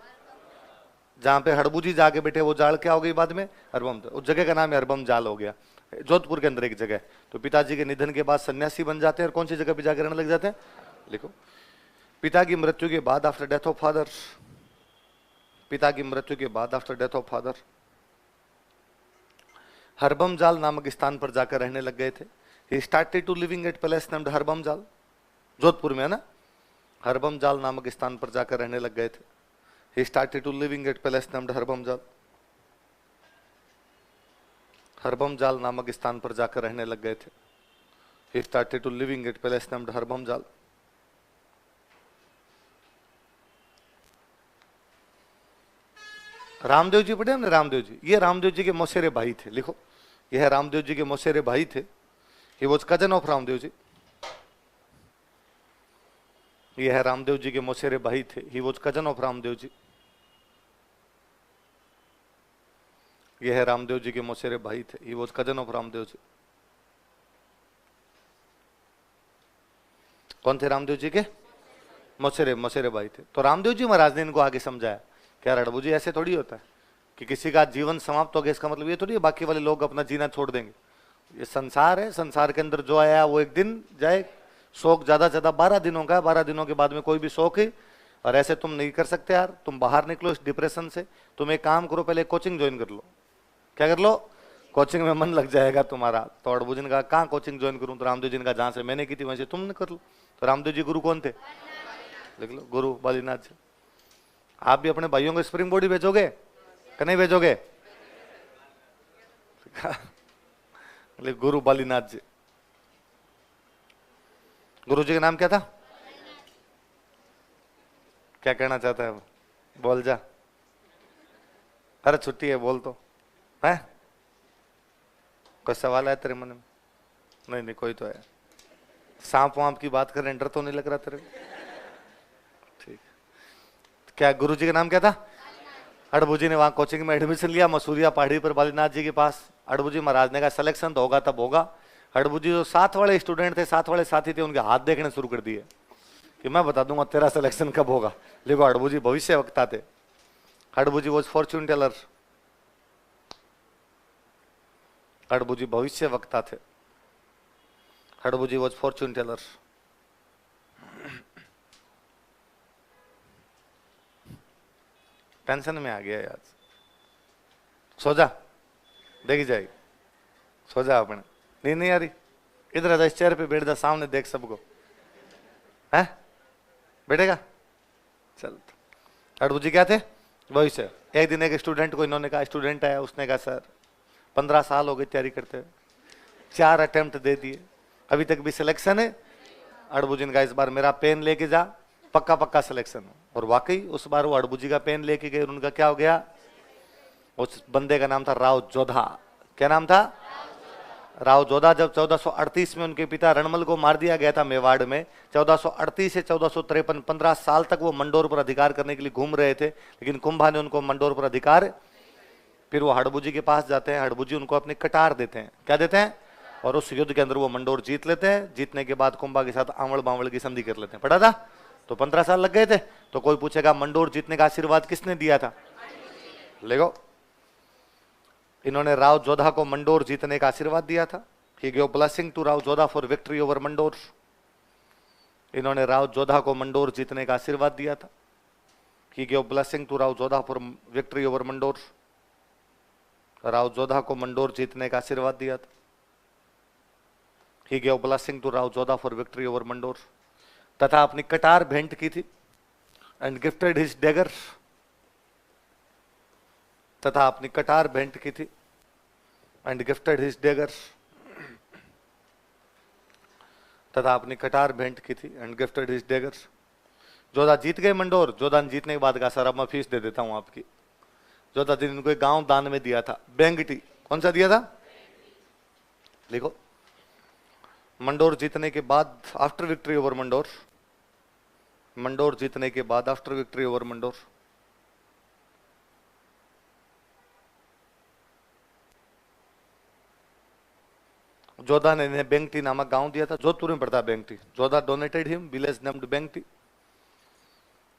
जहां पे हड़बू जी जाके बैठे वो जाड़ क्या हो गई बाद में? हरबम। उस जगह का नाम हरबम जाल हो गया, जोधपुर के अंदर एक जगह। तो पिताजी के निधन के बाद सन्यासी बन जाते हैं और कौन सी जगह पे जाकर रहने लग जाते हैं? लिखो, पिता की मृत्यु के बाद आफ्टर डेथ ऑफ फादर, पिता की मृत्यु के बाद after death of father Harbam Jal नामक स्थान पर जाकर रहने लग गए थे। He started to living at palace named Harbam Jal, Jodhpur में है ना। हरबम जाल नामक स्थान पर जाकर रहने लग गए थे। He started to living at palace named Harbam Jal, Harbam Jal नामक स्थान पर जाकर रहने लग गए थे। He started to living at palace named Harbam Jal. Ramdev जी पढ़े हमने? रामदेव जी, ये रामदेव जी के मौसेरे भाई थे। लिखो, ये है रामदेव जी के मौसेरे भाई थे। He was cousin of Ramdev ji. ये है रामदेव जी के मौसेरे भाई थे। He was cousin of Ramdev ji. ये है रामदेव जी के मौसेरे भाई थे। He was cousin of Ramdev ji. कौन थे रामदेव जी के? मौसेरे भाई थे। तो रामदेव जी महाराज ने इनको आगे समझाया, क्या हड़बू जी ऐसे थोड़ी होता है कि किसी का जीवन समाप्त हो गया, इसका मतलब ये थोड़ी है बाकी वाले लोग अपना जीना छोड़ देंगे। ये संसार है, संसार के अंदर जो आया वो एक दिन जाए। शोक ज्यादा से ज्यादा 12 दिनों का है, 12 दिनों के बाद में कोई भी शोक है। और ऐसे तुम नहीं कर सकते यार, तुम बाहर निकलो इस डिप्रेशन से। तुम एक काम करो, पहले कोचिंग ज्वाइन कर लो। क्या कर लो? कोचिंग में मन लग जाएगा तुम्हारा। तो हड़बू जी ने कहा कहाँ कोचिंग ज्वाइन करूं? तो रामदेव जी ने कहा जहां से मैंने की थी वहीं से तुमने कर लो। तो रामदेव जी गुरु कौन थे? लिख लो, गुरु बालीनाथ जी। आप भी अपने भाइयों को स्प्रिंग बोर्ड भेजोगे कि नहीं भेजोगे? गुरु बालीनाथ जी। गुरु जी का नाम क्या था? क्या कहना चाहता है वो? बोल जा। अरे छुट्टी है, बोल तो है। कोई सवाल है तेरे मन में? नहीं नहीं, कोई तो है। सांप वाप की बात कर रहे, डर तो नहीं लग रहा तेरे? ठीक। क्या गुरु जी का नाम क्या था? हड़बू जी ने वहां कोचिंग में एडमिशन लिया, मसूरिया पहाड़ी पर बालीनाथ जी के पास। हड़बू जी महाराज ने कहा सिलेक्शन तो होगा तब होगा। हड़बू जी जो साथ वाले स्टूडेंट थे, साथ वाले साथी थे, उनके हाथ देखने शुरू कर दिए कि मैं बता दूंगा तेरा सिलेक्शन कब होगा। देखो, हड़बू जी भविष्य वक्ता थे। हड़बू जी वॉज फॉर्च्यून टेलर। हड़बू जी भविष्य वक्ता थे। हड़बू जी वॉज फॉर्च्यून टेलर। टेंशन में आ गया यार। सो जा, देखी जाएगी। सो जा, अपने नींद नहीं आ रही? इधर आ जा, इस चेयर पे बैठ जा, सामने देख सबको। है बैठेगा? चल। हड़बू जी क्या थे? वही से। एक दिन एक स्टूडेंट को इन्होंने कहा, स्टूडेंट आया, उसने कहा सर 15 साल हो गए तैयारी करते हुए, 4 अटेम्प्ट दे दिए, अभी तक भी सिलेक्शन है। हड़बू जी ने कहा इस बार मेरा पेन लेके जा, पक्का पक्का सिलेक्शन हो। और वाकई उस बार वो हड़बू जी का पेन लेके गए, उनका क्या हो गया? उस बंदे का नाम था राव जोधा। क्या नाम था? राव जोधा। जब 1438 में उनके पिता रणमल को मार दिया गया था मेवाड़ में, 1438 से 1453, 15 साल तक वो मंडोर पर अधिकार करने के लिए घूम रहे थे, लेकिन कुंभा ने उनको मंडोर पर अधिकार। फिर वो हड़बू जी के पास जाते हैं, हड़बू जी उनको अपनी कटार देते हैं। क्या देते हैं? और उस युद्ध के अंदर वो मंडोर जीत लेते हैं। जीतने के बाद कुंभा के साथ आंवड़ बावड़ की संधि कर लेते हैं। पढ़ा था? तो 15 साल लग गए थे। तो कोई पूछेगा मंडोर जीतने का आशीर्वाद किसने दिया था? देखो, इन्होंने राव जोधा को मंडोर जीतने का आशीर्वाद दिया था। He give blessing to Rao Jodha for victory over Mandore. इन्होंने राव जोधा को मंडोर जीतने का आशीर्वाद दिया था। He give blessing to Rao Jodha for victory over Mandore. Rao Jodha को मंडोर जीतने का आशीर्वाद दिया था। He give blessing to Rao Jodha for victory over Mandore. तथा अपनी कटार भेंट की थी एंड गिफ्टेड हिज डैगर। तथा अपनी कटार भेंट की थी एंड गिफ्टेड हिज डैगर। तथा अपनी कटार भेंट की थी and gifted his dagger. Jodha जीत गए मंडोर। जोधा ने जीतने के बाद कहा सर अब मैं फीस दे देता हूं आपकी। जोधा ने इनको एक गांव दान में दिया था, बेंगटी। कौन सा दिया था? लिखो, मंडोर जीतने के बाद after victory over Mandore. Mandore जीतने के बाद after victory over Mandore. Jodha ने इन्हें बेंगटी नामक गांव दिया था। जोधपुर में पड़ता है Bengti. Jodha donated him village named Bengti.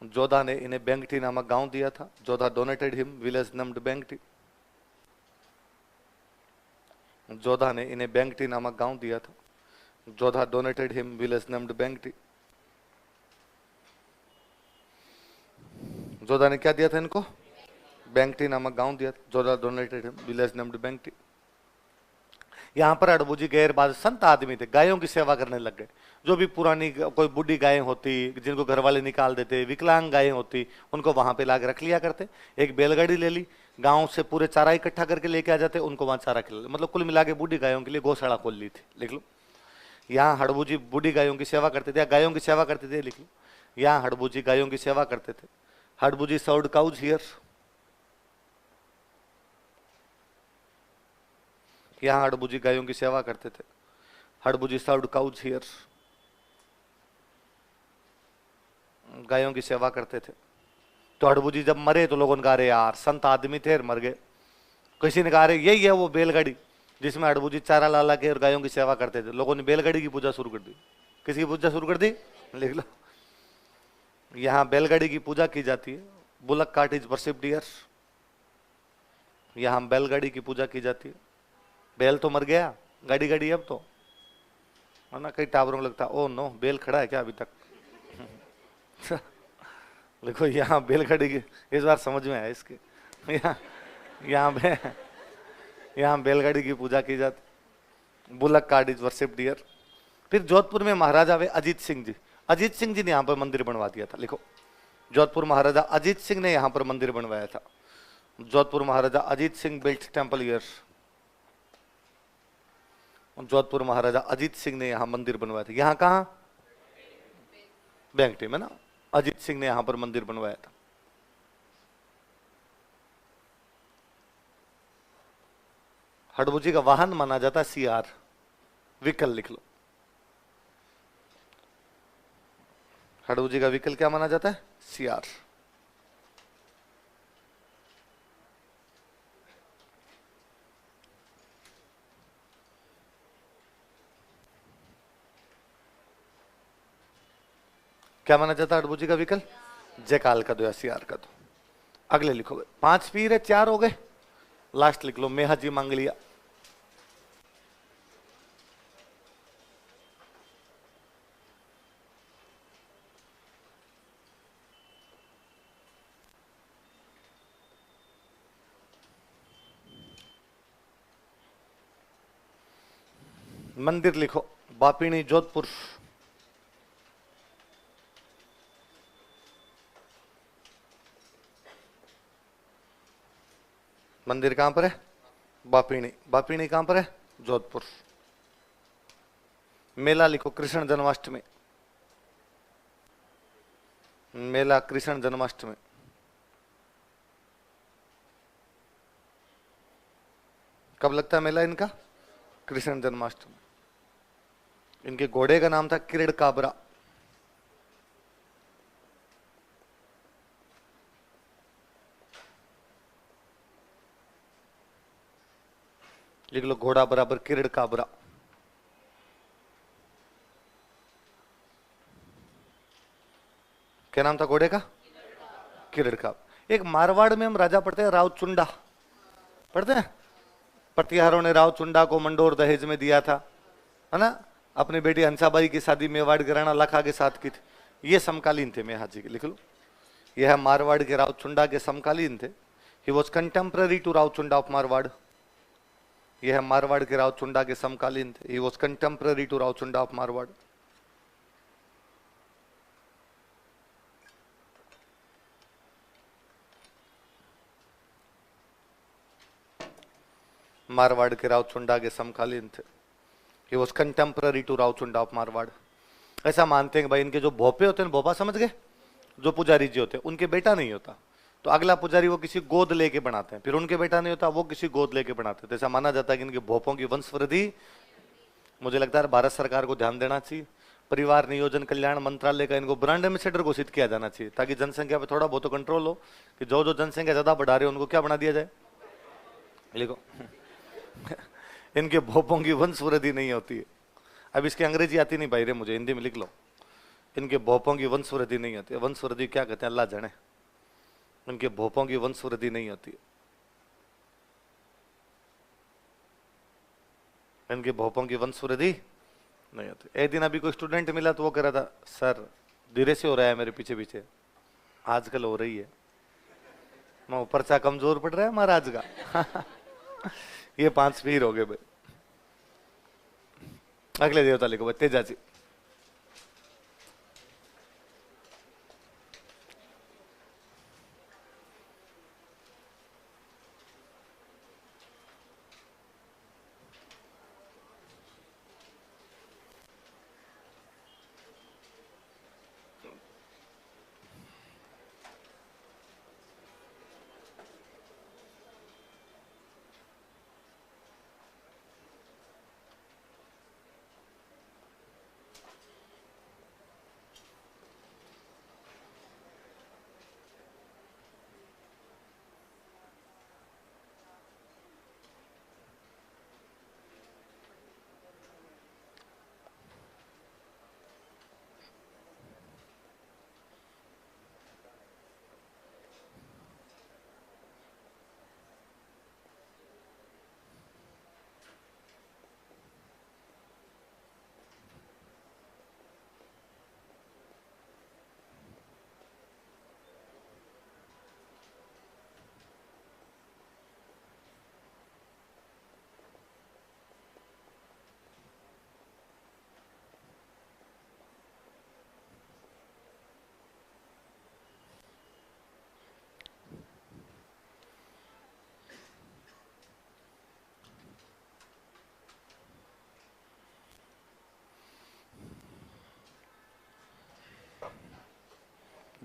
Jodha ने इन्हें बेंगटी नामक गांव दिया था। Jodha donated him village named Bengti. Jodha ने इन्हें बेंगटी नामक गांव दिया था। Jodha donated him village named Bengti. Jodha ने क्या दिया था इनको? बेंगटी नामक गांव दिया था। Jodha donated him village named Bengti. यहां पर अड़बू जी गैरबाज संत आदमी थे, गायों की सेवा करने लग गए। जो भी पुरानी कोई बुढ़ी गायें होती जिनको घर वाले निकाल देते, विकलांग गायें होती, उनको वहां पे लाके रख लिया करते। एक बैलगाड़ी ले ली, गांव से पूरे चारा इकट्ठा करके लेके आ जाते, उनको वहां चारा खिला, मतलब कुल मिला के बूढ़ी गायों के लिए गौशाला खोल ली थी। लिख लो, यहाँ हड़बू जी बूढ़ी गायों की सेवा करते थे, गायों की सेवा करते थे। लिख लो, यहाँ हड़बू जी गायों की सेवा करते थे। हड़बू जी सर्व्ड काउज हियर। यहाँ हड़बू जी गायों की सेवा करते थे। हड़बू जी सर्व्ड काउज हियर। गायों की सेवा करते थे। तो हड़बू जी जब मरे तो लोगों ने कहा, अरे यार संत आदमी थे मर गए। किसी ने कहा, अरे यही है वो बैलगाड़ी जिसमें हड़बू जी चारा ला ला के और गायों की सेवा करते थे। लोगों ने बैलगाड़ी की पूजा शुरू कर दी। किसकी पूजा शुरू कर दी? लिख लो, यहाँ बैलगाड़ी की पूजा की जाती है। Bullock cart is worshipped here. यहाँ बैलगाड़ी की पूजा की जाती है। बैल तो मर गया, गाड़ी गाड़ी अब तो है ना। कई टावरों को लगता, ओ नो बैल खड़ा है क्या अभी तक? देखो यहाँ बैलगाड़ी की इस बार समझ में आया इसके। यहाँ बैलगाड़ी की पूजा की जाती। Bullock cart is worshipped here. फिर जोधपुर में महाराजा वे अजीत सिंह जी। अजीत सिंह जी ने यहाँ पर मंदिर बनवा दिया था। लिखो, जोधपुर महाराजा अजीत सिंह ने यहाँ पर मंदिर बनवाया था। Jodhpur Maharaja Ajit Singh built temple here. Jodhpur Maharaja Ajit Singh ने यहाँ मंदिर बनवाया था। यहाँ कहाँ? बेंगटी में ना। अजीत सिंह ने यहाँ पर मंदिर बनवाया था। हड़बू जी का वाहन माना जाता है सियार। विकल लिख लो, हड़बू जी का विकल क्या माना जाता है? सियार। क्या माना जाता है हड़बू जी का विकल? जयकाल का दो या सियार का दो। अगले लिखोगे, 5 पीर है, 4 हो गए। लास्ट लिख लो, मेहा जी मांग लिया। मंदिर लिखो, बापिणी जोधपुर। मंदिर कहां पर है? बापिणी। बापिणी कहां पर है? जोधपुर। मेला लिखो, कृष्ण जन्माष्टमी। मेला कृष्ण जन्माष्टमी। कब लगता है मेला इनका? कृष्ण जन्माष्टमी। इनके घोड़े का नाम था किरड़ काबरा। लिख लो, घोड़ा बराबर किरड़ काबरा। क्या नाम था घोड़े का? किरड़ काबरा। एक मारवाड़ में हम राजा पढ़ते हैं रावचुंडा, पढ़ते हैं। प्रतिहारों ने रावचुंडा को मंडोर दहेज में दिया था, है ना। अपनी बेटी हंसाबाई की शादी मेवाड़ घराना लखा के साथ की थी। ये समकालीन थे मेहा जी के। लिख लो, यह मारवाड़ के रावचुंडा के समकालीन थे। He was contemporary to Rao Chunda of Marwar. यह मारवाड़ के रावचुंडा के समकालीन थे। He was contemporary to Rao Chunda of Marwar. Marwar के रावचुंडा के समकालीन थे। He was contemporary to Rao Chunda of Marwar. ऐसा मानते हैं कि भाई इनके जो भोपे होते हैं, भोपा समझ गए, जो पुजारी जी होते हैं, उनके बेटा नहीं होता तो अगला पुजारी वो किसी गोद लेके बनाते हैं, फिर उनके बेटा नहीं होता वो किसी गोद लेके बनाते हैं। ऐसा माना जाता है कि इनके भोपों की वंशवृद्धि। मुझे लगता है भारत सरकार को ध्यान देना चाहिए। परिवार नियोजन कल्याण मंत्रालय का इनको ब्रांड एम्बेसडर घोषित किया जाना चाहिए, ताकि जनसंख्या पे थोड़ा बहुत कंट्रोल हो कि जो जो जनसंख्या ज्यादा बढ़ा रहे हो उनको क्या बना दिया जाए। लिखो, इनके भोपों की वंश वृद्धि नहीं होती है। अब इसकी अंग्रेजी आती नहीं भाई रे, मुझे हिंदी में लिख लो। इनके भोपों की वंश वृद्धि नहीं होती। वंश वृद्धि क्या कहते हैं अल्लाह जाने। इनके भोपों की वंश वृद्धि नहीं होती है। इनके भोपों की वंश वृद्धि नहीं होती। एक दिन अभी कोई स्टूडेंट मिला तो वो कह रहा था, सर धीरे से हो रहा है मेरे पीछे पीछे, आजकल हो रही है। मैं पर्चा कमजोर पड़ रहा है महाराज का। ये 5 पीर हो गए भाई। अगले देवता लिखो भाई, तेजा जी।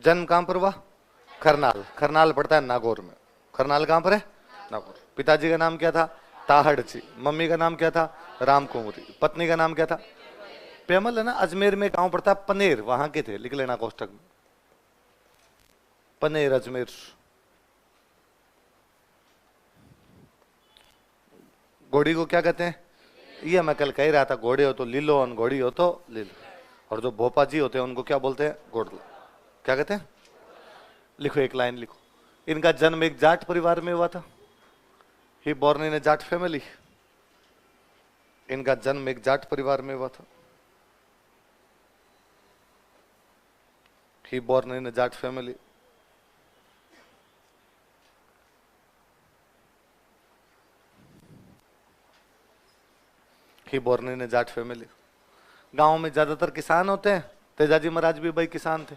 जन्म कहां पर हुआ? करनाल। करनाल पड़ता है नागौर में। करनाल कहां पर है? नागौर। पिताजी का नाम क्या था? ताहड़ जी। मम्मी का नाम क्या था? राम कुंवरी। पत्नी का नाम क्या था? पेमल। है ना। अजमेर में गांव पड़ता है पनेर, वहां के थे, लिख लेना कोष्टक में, पनेर अजमेर। घोड़ी को क्या कहते हैं? ये मैं कल कह रहा था, घोड़े हो तो लीलो और घोड़ी हो तो लीलो। और जो भोपा जी होते हैं उनको क्या बोलते हैं? घोड़ला। क्या कहते हैं? लिखो, एक लाइन लिखो। इनका जन्म एक जाट परिवार में हुआ था। He born in a Jat family. इनका जन्म एक जाट परिवार में हुआ था। He born in a Jat family. He born in a Jat family. गांव में ज्यादातर किसान होते हैं। तेजाजी महाराज भी भाई किसान थे।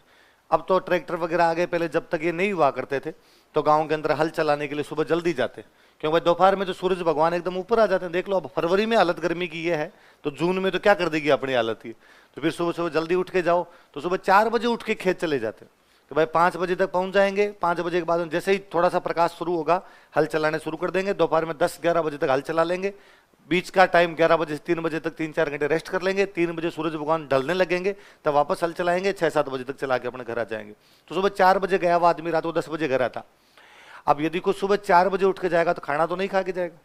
अब तो ट्रैक्टर वगैरह आ गए, पहले जब तक ये नहीं हुआ करते थे तो गांव के अंदर हल चलाने के लिए सुबह जल्दी जाते, क्योंकि भाई दोपहर में तो सूरज भगवान एकदम ऊपर आ जाते हैं। देख लो, अब फरवरी में हालत गर्मी की ये है तो जून में तो क्या कर देगी अपनी हालत की। तो फिर सुबह सुबह जल्दी उठ के जाओ, तो सुबह 4 बजे उठ के खेत चले जाते तो भाई 5 बजे तक पहुंच जाएंगे। 5 बजे के बाद जैसे ही थोड़ा सा प्रकाश शुरू होगा हल चलाने शुरू कर देंगे। दोपहर में 10-11 बजे तक हल चला लेंगे। बीच का टाइम 11 बजे से 3 बजे तक 3-4 घंटे रेस्ट कर लेंगे। 3 बजे सूरज भगवान ढलने लगेंगे तब वापस हल चलाएंगे। 6-7 बजे तक चला के अपने घर आ जाएंगे। तो सुबह 4 बजे गया हुआ आदमी रात को 10 बजे घर आता। अब यदि कोई सुबह 4 बजे उठ के जाएगा तो खाना तो नहीं खा के जाएगा,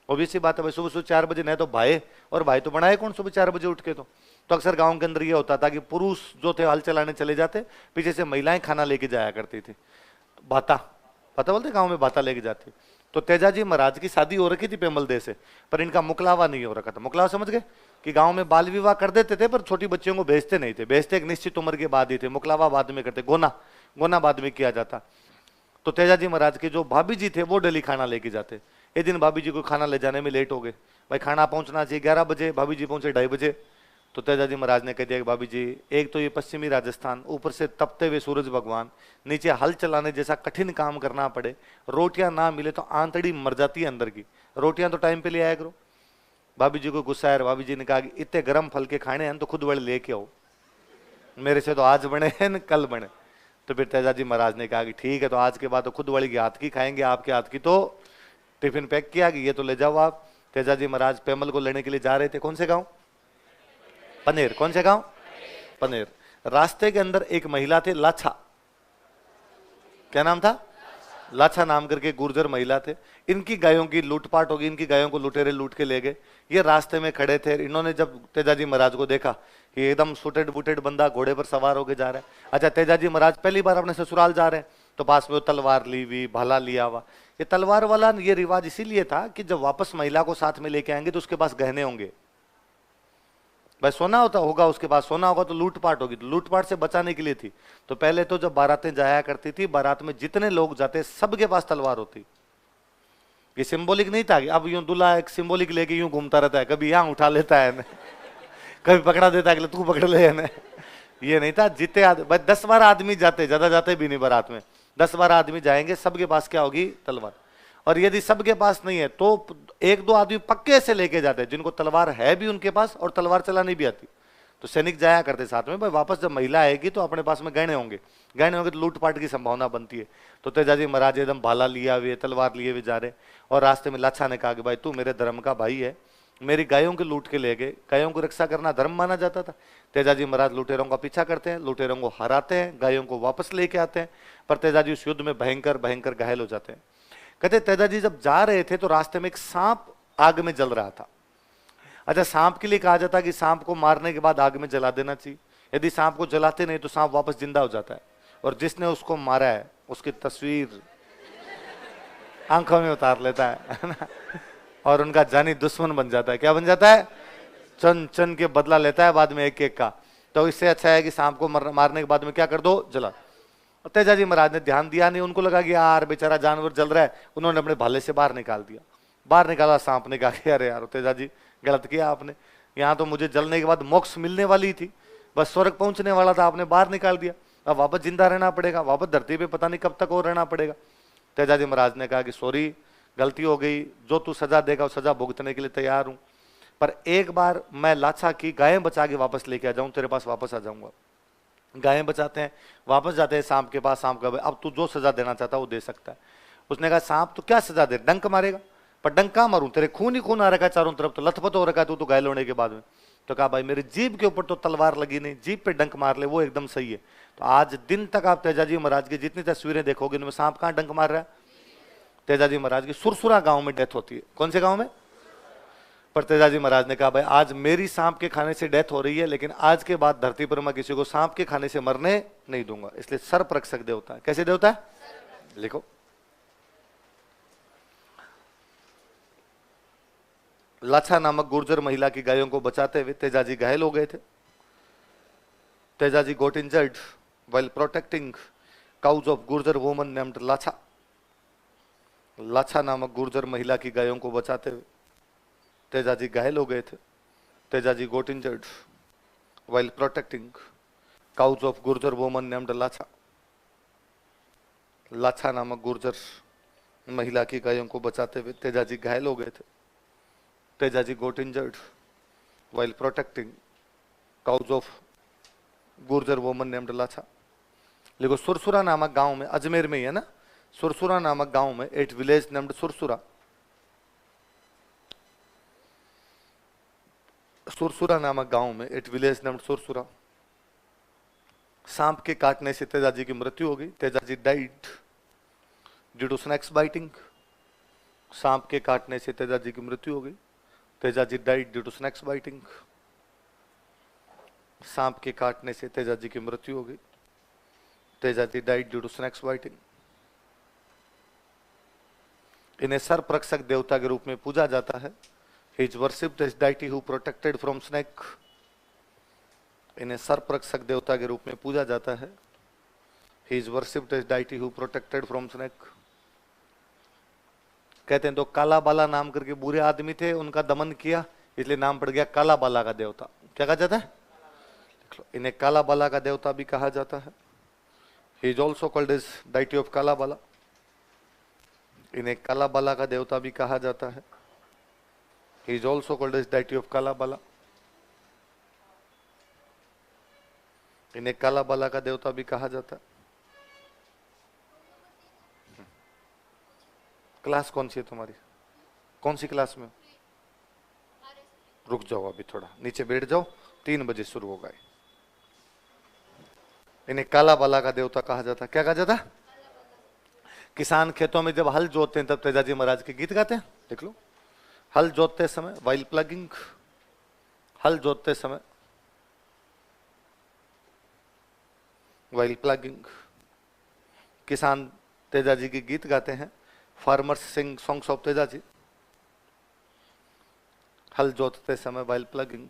ऑब्वियस सी बात है भाई। सुबह सुबह 4 बजे नहीं तो भाई, और भाई तो बनाए कौन सुबह 4 बजे उठ के? तो अक्सर गांव के अंदर ये होता था कि पुरुष जो थे हल चलाने चले जाते, पीछे से महिलाएं खाना लेके जाया करती थी। भाता, पता बोलते गांव में भाता लेके जाती। तो तेजाजी महाराज की शादी हो रखी थी पेमल दे से, पर इनका मुकलावा नहीं हो रखा था। मुकलावा समझ गए? कि गांव में बाल विवाह कर देते थे पर छोटी बच्चियों को भेजते नहीं थे। भेजते एक निश्चित उम्र के बाद ही थे। मुकलावा बाद में करते, गोना बाद में किया जाता। तो तेजाजी महाराज के जो भाभी जी थे वो डेली खाना लेके जाते। एक दिन भाभी जी को खाना ले जाने में लेट हो गए। भाई खाना पहुंचना चाहिए 11 बजे, भाभी जी पहुंचे 2:30 बजे। तो तेजाजी महाराज ने कह दिया कि भाभी जी, एक तो ये पश्चिमी राजस्थान, ऊपर से तपते हुए सूरज भगवान, नीचे हल चलाने जैसा कठिन काम करना पड़े, रोटियां ना मिले तो आंतड़ी मर जाती है अंदर की। रोटियां तो टाइम पे ले आया करो। भाभी जी को गुस्सा है। भाभी जी ने कहा कि इतने गर्म फल के खाने हैं तो खुद बड़े लेके आओ, मेरे से तो आज बने हैं न कल बने। तो फिर तेजाजी महाराज ने कहा कि ठीक है, तो आज के बाद तो खुद वाली के हाथ की खाएंगे, आपके हाथ की तो टिफिन पैक किया कि ये तो ले जाओ आप। तेजाजी महाराज पेमल को लेने के लिए जा रहे थे। कौन से गांव? पनेर। कौन से गांव? पनेर। रास्ते के अंदर एक महिला थे, लाछा। क्या नाम था? लाछा नाम करके गुर्जर महिला थे, इनकी गायों की लूटपाट होगी, इनकी गायों को लुटेरे लूट के ले गए। ये रास्ते में खड़े थे, इन्होंने जब तेजाजी महाराज को देखा कि एकदम सुटेड बुटेड बंदा घोड़े पर सवार होके जा रहा है। अच्छा, तेजाजी महाराज पहली बार अपने ससुराल जा रहे हैं, तो पास में वो तलवार ली हुई, भाला लिया हुआ। ये तलवार वाला ये रिवाज इसीलिए था कि जब वापस महिला को साथ में लेके आएंगे तो उसके पास गहने होंगे, भाई सोना होता होगा उसके पास, सोना होगा तो लूटपाट होगी, तो लूटपाट से बचाने के लिए थी। तो पहले तो जब बारातें जाया करती थी, बारात में जितने लोग जाते सबके पास तलवार होती। ये सिंबॉलिक नहीं था कि अब यूं दूल्हा एक सिंबॉलिक लेके यूं घूमता रहता है, कभी यहां उठा लेता है कभी पकड़ा देता है, तू पकड़ ले ये नहीं था। जितने भाई 10-12 आदमी जाते, ज्यादा जाते भी नहीं बारात में, 10-12 आदमी जाएंगे, सबके पास क्या होगी? तलवार। और यदि सबके पास नहीं है तो 1-2 आदमी पक्के से लेके जाते हैं जिनको तलवार है भी उनके पास और तलवार चलानी भी आती। तो सैनिक जाया करते साथ में, भाई वापस जब महिला आएगी तो अपने पास में गहने होंगे, गहने होंगे तो लूटपाट की संभावना बनती है। तो तेजाजी महाराज एकदम भाला लिया हुए, तलवार लिए हुए जा रहे, और रास्ते में लाछा ने कहा कि भाई तू मेरे धर्म का भाई है, मेरी गायों के लूट के ले गए, गायों को रक्षा करना धर्म माना जाता था। तेजाजी महाराज लुटेरों का पीछा करते हैं, लुटेरों को हराते हैं, गायों को वापस लेके आते हैं, पर तेजाजी उस युद्ध में भयंकर भयंकर घायल हो जाते हैं। कहते तेजाजी जब जा रहे थे तो रास्ते में एक सांप आग में जल रहा था। अच्छा, सांप के लिए कहा जाता है कि सांप को मारने के बाद आग में जला देना चाहिए, यदि सांप को जलाते नहीं तो सांप वापस जिंदा हो जाता है, और जिसने उसको मारा है उसकी तस्वीर आंखों में उतार लेता है ना, और उनका जानी दुश्मन बन जाता है। क्या बन जाता है? चन चन के बदला लेता है बाद में एक एक का। तो इससे अच्छा है कि सांप को मारने के बाद में क्या कर दो? जला। तेजाजी महाराज ने ध्यान दिया नहीं, उनको लगा कि यार बेचारा जानवर जल रहा है, उन्होंने अपने भाले से बाहर निकाल दिया। बाहर निकाला, सांप ने कहा कि अरे यार तेजाजी गलत किया आपने, यहाँ तो मुझे जलने के बाद मोक्ष मिलने वाली थी, बस स्वर्ग पहुंचने वाला था, आपने बाहर निकाल दिया, अब वापस जिंदा रहना पड़ेगा, वापस धरती पे पता नहीं कब तक और रहना पड़ेगा। तेजाजी महाराज ने कहा कि सॉरी, गलती हो गई, जो तू सजा देगा वो सजा भुगतने के लिए तैयार हूं, पर एक बार मैं लाछा की गायें बचा के वापस लेके आ जाऊं, तेरे पास वापस आ जाऊंगा। गायें बचाते हैं, वापस जाते हैं सांप के पास। सांप का अब तू जो सजा देना चाहता वो दे सकता है। उसने कहा सांप तो क्या सजा दे, डंक मारेगा, पर डंक कहाँ मारूं, तेरे खून ही खून आ रखा है चारों तरफ, तो लथपथ हो रखा है तू तो घायल होने के बाद में। तो कहा भाई मेरी जीभ के ऊपर तो तलवार लगी नहीं, जीभ पे डंक मार ले, वो एकदम सही है। तो आज दिन तक आप तेजाजी महाराज की जितनी तस्वीरें देखोगे उनमें सांप कहाँ डंक मार रहा है? तेजाजी महाराज की सुरसुरा गांव में डेथ होती है। कौन से गांव में? पर तेजाजी महाराज ने कहा भाई आज मेरी सांप के खाने से डेथ हो रही है, लेकिन आज के बाद धरती पर मैं किसी को सांप के खाने से मरने नहीं दूंगा, इसलिए सर्परक्षक देवता है। कैसे देवता है? लिखो, लाछा नामक गुर्जर महिला की गायों को बचाते हुए तेजाजी घायल हो गए थे। Tejaji got injured while protecting cows of Gurjar woman named लाछा। लाछा नामक गुर्जर महिला की गायों को बचाते हुए तेजाजी घायल हो गए थे। Tejaji got injured while protecting cows of Gurjar woman named लाछा। लाछा नामक गुर्जर महिला की गायों को बचाते हुए तेजाजी घायल हो गए थे। Tejaji got injured while protecting cows of Gurjar woman named लाछा। देखो, सुरसुरा नामक गांव में, अजमेर में ही है ना, सुरसुरा नामक गांव में एट विलेज नेम्ड सुरसुरा। सुरसुरा नामक गांव में एट विलेज नेम्ड सुरसुरा, सांप के काटने से तेजाजी की मृत्यु हो गई। Tejaji died due to snakes biting. सांप के काटने से तेजाजी की मृत्यु हो गई। Tejaji died due to snakes biting. सांप के काटने से तेजाजी की मृत्यु हो गई। Tejaji died due to snakes biting. इन्हें सर्परक्षक देवता के रूप में पूजा जाता है। He is worshipped as deity who protected from snake. इन्हें सर्परक्षक देवता के रूप में पूजा जाता है। He is worshipped as deity who protected from snake. कहते हैं तो काला बाला नाम करके बुरे आदमी थे, उनका दमन किया, इसलिए नाम पड़ गया काला बाला का देवता। क्या कहा जाता है? इन्हें काला बाला का देवता भी कहा जाता है। He is also called as deity of Kala Bala. इन्हें काला बाला का देवता भी कहा जाता है। He is also called as deity of Kala Bala. इन्हें काला बाला का देवता भी कहा जाता है। क्लास कौन सी है तुम्हारी? कौन सी क्लास में? रुक जाओ अभी थोड़ा, नीचे बैठ जाओ, 3 बजे शुरू होगा। इन्हें काला बाला का देवता कहा जाता। क्या कहा जाता? किसान खेतों में जब हल जोतते हैं तब तेजाजी महाराज के गीत गाते हैं, देख लो। हल जोतते समय वाइल प्लगिंग, हल जोतते समय वाइल प्लगिंग, किसान तेजाजी के गीत गाते हैं। Farmers sing songs of Tejaji. हल जोतते समय वाइल प्लगिंग,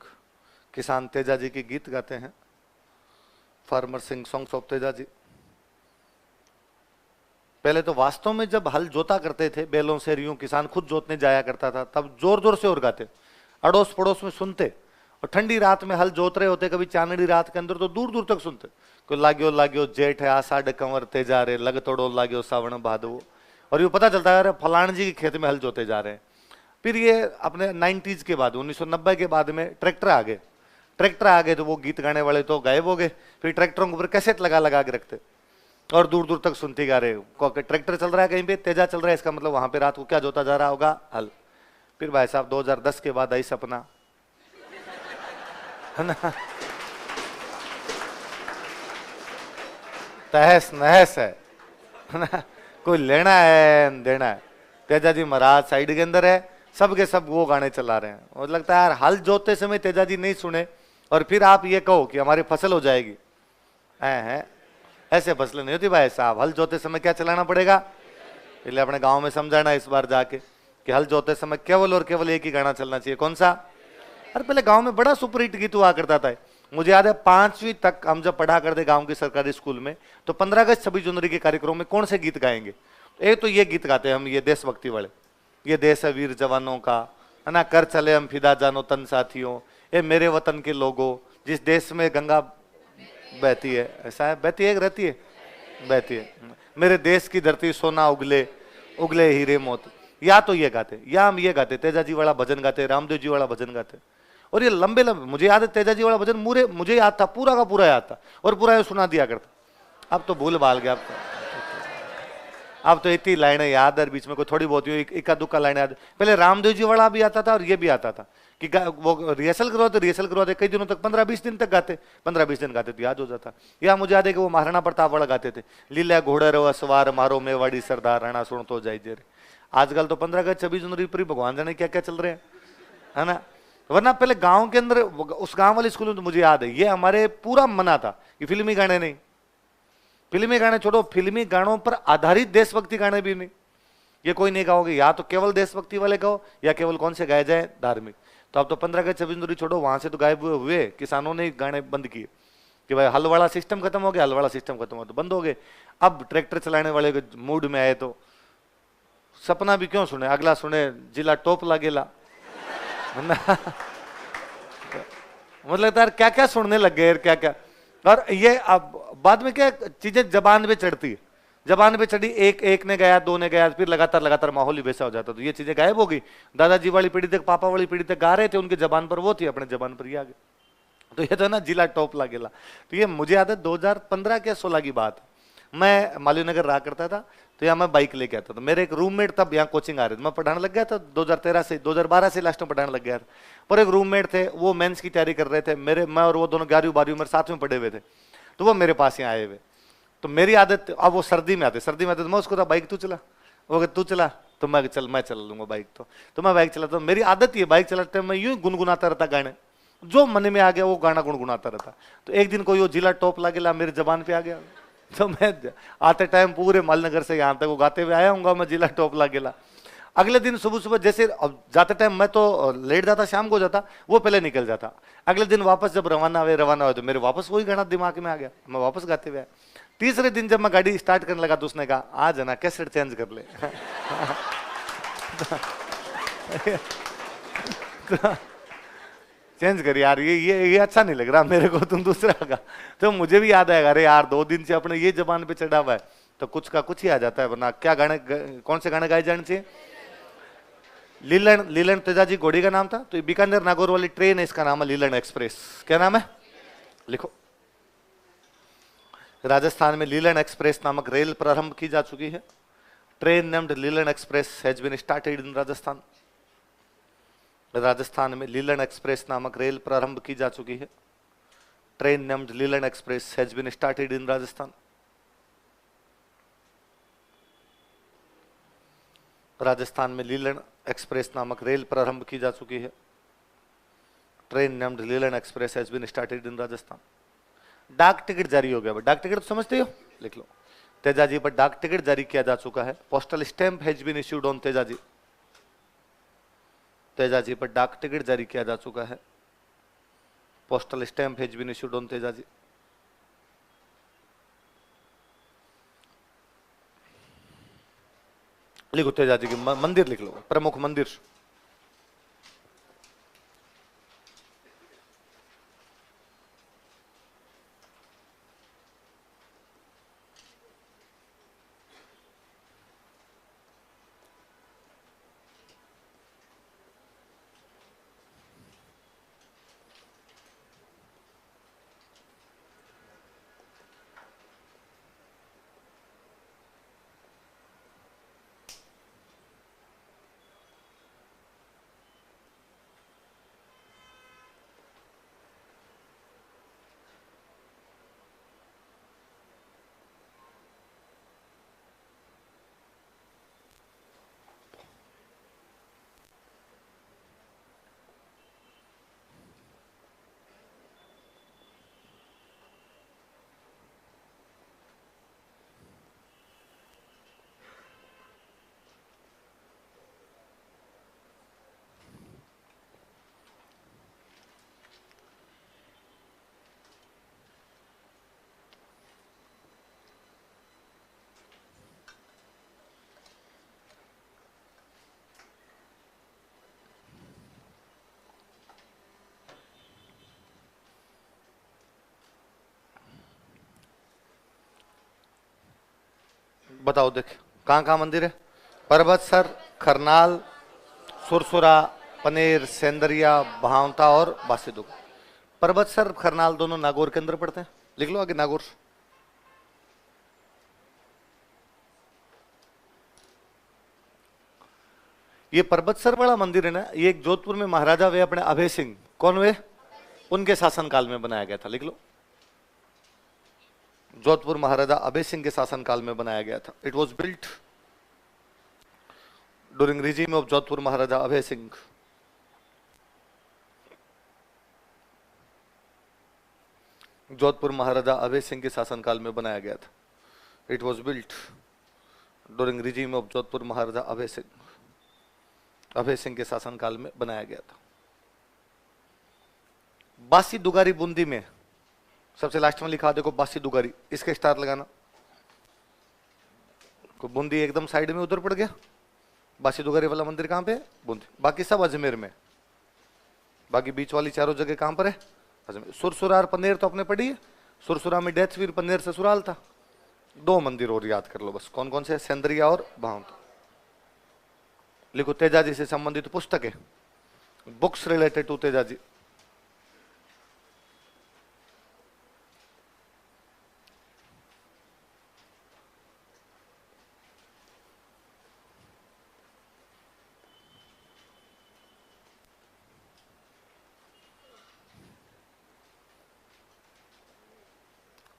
किसान तेजाजी के गीत गाते हैं। Farmer sing songs of Tejaji. पहले तो वास्तव में जब हल जोता करते थे बैलों से, रियों, किसान खुद जोतने जाया करता था, तब जोर जोर से और गाते, अड़ोस पड़ोस में सुनते। और ठंडी रात में हल जोत रहे होते, कभी चांदनी रात के अंदर, तो दूर दूर तक सुनते। कोई लाग्यो लाग्यो जेठ है आषाढ़ कंवर तेजा रे, लग तोड़ो लाग्यो सावण भादवो। और ये पता चलता है फलाण जी के खेत में हल जोते जा रहे हैं। फिर ये अपने 90s के बाद, 1990 के बाद में ट्रैक्टर आ गए। ट्रैक्टर आ गए तो वो गीत गाने वाले तो गायब हो गए। फिर ट्रैक्टरों के ऊपर कैसेट लगा लगा के रखते और दूर दूर तक सुनते गा रहे। ट्रैक्टर चल रहा है कहीं पे, तेजा चल रहा है, इसका मतलब वहां पे रात को क्या जोता जा रहा होगा, हल। फिर भाई साहब 2010 के बाद आई सपना, है ना, तहस नहस है ना, कोई लेना है देना है। तेजाजी महाराज साइड के अंदर है, सब के सब वो गाने चला रहे हैं। और लगता है यार हल जोतते समय तेजाजी नहीं सुने और फिर आप ये कहो कि हमारी फसल हो जाएगी, है ऐसे फसलें नहीं होती भाई साहब। हल जोते समय क्या चलाना पड़ेगा, इसलिए अपने गांव में समझाना इस बार जाके कि हल जोते समय केवल और केवल एक ही गाना चलना चाहिए। कौन सा? अरे पहले गांव में बड़ा सुपरहिट गीत हुआ करता था। मुझे याद है 5वीं तक हम जब पढ़ा करते गांव की सरकारी स्कूल में, तो 15 अगस्त 26 जनवरी के कार्यक्रम में कौन से गीत गाएंगे, एक तो ये गीत गाते हैं हम, ये देशभक्ति वाले, ये देश है वीर जवानों का, है ना, कर चले हम फिदा जानो तन साथियों, ये मेरे वतन के लोगों, जिस देश में गंगा बहती है, ऐसा है, बहती है रहती है, बहती है, मेरे देश की धरती सोना उगले उगले हीरे मोती। या तो ये गाते, या हम ये गाते, तेजाजी वाला भजन गाते, रामदेव जी वाला भजन गाते। और ये लंबे लंबे, मुझे याद है तेजाजी वाला भजन मुझे याद था, पूरा का पूरा याद था और पूरा सुना दिया करता। अब तो भूल भाल गया, अब तो इतनी लाइनें याद है, बीच में कोई थोड़ी बहुत इक्का दुक्का लाइनें याद। पहले रामदेव जी वाला भी आता था और ये भी आता था कि वो रिहर्सल करवाते कई दिनों तक, 15-20 दिन तक गाते, 15-20 दिन गाते तो याद हो जाता। या मुझे याद है कि वो महाराणा प्रताप वाला गाते थे, लीला घोड़ा रो सवार मारो मेवाड़ी सरदार राणा सुन तो जाए जेरे। आजकल तो 15 अगस्त 26 जनवरी पर भगवान जाने क्या क्या चल रहे हैं, है ना। वरना पहले गांव के अंदर, उस गांव वाले स्कूल में तो मुझे याद है ये हमारे पूरा मना था कि फिल्मी गाने नहीं, फिल्मी गाने छोड़ो, फिल्मी गानों पर आधारित देशभक्ति गाने भी नहीं। ये कोई नहीं गाओगे, या तो केवल देशभक्ति वाले गाओ या केवल कौन से गाए जाए, धार्मिक। तो अब तो 15 अगस्त 26 जनवरी छोड़ो, वहां से तो गायब हुए, किसानों ने गाने बंद किए कि भाई हल वाला सिस्टम खत्म हो गया, हल वाला सिस्टम खत्म हो तो बंद हो गए। अब ट्रैक्टर चलाने वाले के मूड में आए तो सपना भी क्यों सुने, अगला सुने जिला टॉप लागेला, मतलब यार क्या क्या सुनने लग गए, क्या क्या। और ये अब बाद में क्या चीजें जबान पे चढ़ती है, जबान पे चढ़ी, एक ने गाया, 2 ने गाया, फिर लगातार माहौल ही वैसा हो जाता, तो ये चीजें गायब हो गई। दादाजी वाली पीढ़ी तक, पापा वाली पीढ़ी तक गा रहे थे, उनके जबान पर वो थी, अपने जबान पर ये आ गए। तो ये तो ना जिला टॉप लागेला। तो ये मुझे याद है 2015 के 16 की बात, मैं मालवीय नगर रहा करता था, तो यहाँ मैं बाइक लेके आता था। मेरे एक रूममेट तब यहाँ कोचिंग आ रहे थे, मैं पढ़ाने लग गया था 2012 से लास्ट में पढ़ाने लग गया था। पर एक रूममेट थे, वो मेंस की तैयारी कर रहे थे, मैं और वो दोनों 11वीं 12वीं में साथ में पढ़े हुए थे। तो वो मेरे पास यहाँ आए हुए, तो मेरी आदत, अब वो सर्दी में आते तो मैं उसको था बाइक तू चला, वो तू चला, तो मैं चला लूंगा बाइक। तो मैं बाइक चलाता, मेरी आदत ये बाइक चलाते मैं यूं गुनगुनाता रहता गाने, जो मन में आ गया वो गाना गुनगुनाता रहता। तो एक दिन कोई वो जिला टॉप लागेला मेरी जबान पे आ गया, तो मैं आते टाइम पूरे मालनगर से यहाँ तक वो गाते हुए आया हूँ, मैं जिला टॉप लागेला। अगले दिन सुबह सुबह जैसे जाते टाइम मैं तो लेट जाता, शाम को जाता, वो पहले निकल जाता। अगले दिन वापस जब रवाना हुए तो मेरे वापस वही गाना दिमाग में आ गया, मैं वापस गाते हुए आया। तीसरे दिन जब मैं गाड़ी स्टार्ट करने लगा तो उसने कहा आज है ना कैसेट चेंज कर ले। चेंज कर यार, ये अच्छा नहीं लग रहा मेरे को, तुम दूसरा का। तो मुझे भी याद आएगा, अरे यार 2 दिन से अपने ये जबान पे चढ़ा हुआ है, तो कुछ का कुछ ही आ जाता है। वरना क्या गाने, कौन से गाने गाए जाने चाहिए। लीलन तेजाजी घोड़ी का नाम था, तो बीकानेर नागौर वाली ट्रेन है, इसका नाम है लीलन एक्सप्रेस। क्या नाम है, लिखो। राजस्थान में लीलन एक्सप्रेस नामक रेल प्रारंभ की जा चुकी है। Train named Leelan express has been started in Rajasthan. Rajasthan में लीलन एक्सप्रेस नामक रेल प्रारंभ की जा चुकी है। Train named Leelan express has been started in Rajasthan. Rajasthan में लीलन एक्सप्रेस नामक रेल प्रारंभ की जा चुकी है। Train named Leelan express has been started in Rajasthan. डाक टिकट जारी हो गया। डाक टिकट तो समझते हो, लिख लो। तेजाजी पर डाक टिकट जारी किया जा चुका है। Postal stamp has been issued on Tejaji. Tejaji पर डाक टिकट जारी किया जा चुका है। Postal stamp has been issued on Tejaji. लिखो तेजाजी की मंदिर लिख लो, प्रमुख मंदिर। बताओ देख, कहाँ कहाँ मंदिर है? परबतसर, खरनाल, सुरसुरा, पनेर, सेंदरिया, भावता और बासीदुग। परबतसर खरनाल दोनों नागौर के अंदर पड़ते हैं। लिख लो आगे नागौर। ये परबतसर वाला मंदिर है ना, ये एक जोधपुर में महाराजा वे अपने अभय सिंह, कौन वे, उनके शासनकाल में बनाया गया था। लिख लो, जोधपुर महाराजा अभय सिंह के शासनकाल में बनाया गया था। It was built during regime of Jodhpur Maharaja Abhay Singh. Jodhpur Maharaja Abhay Singh के शासनकाल में बनाया गया था। It was built during regime of Jodhpur Maharaja Abhay Singh. Abhay Singh के शासनकाल में बनाया गया था। बासी दुगारी बूंदी में सबसे लास्ट में लिखा देखो, बासी दुगारी, इसके स्टार लगाना। बूंदी एकदम साइड में उधर पड़ गया। बासी दुगारी वाला मंदिर कहां पे है? बूंदी। बाकी सब अजमेर में। बाकी बीच वाली चारों जगह कहां पर है? अजमेर। सुरसुरा और पनेर तो अपने पड़ी है। सुरसुरा में डेथवीर, पनेर ससुराल था। दो मंदिर और याद कर लो बस, कौन कौन से? सेंदरिया और भावता। लिखो, तेजाजी से संबंधित पुस्तकें, बुक्स रिलेटेड टू तेजाजी।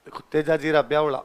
देखो, तेजाजीरा ब्यावड़ा,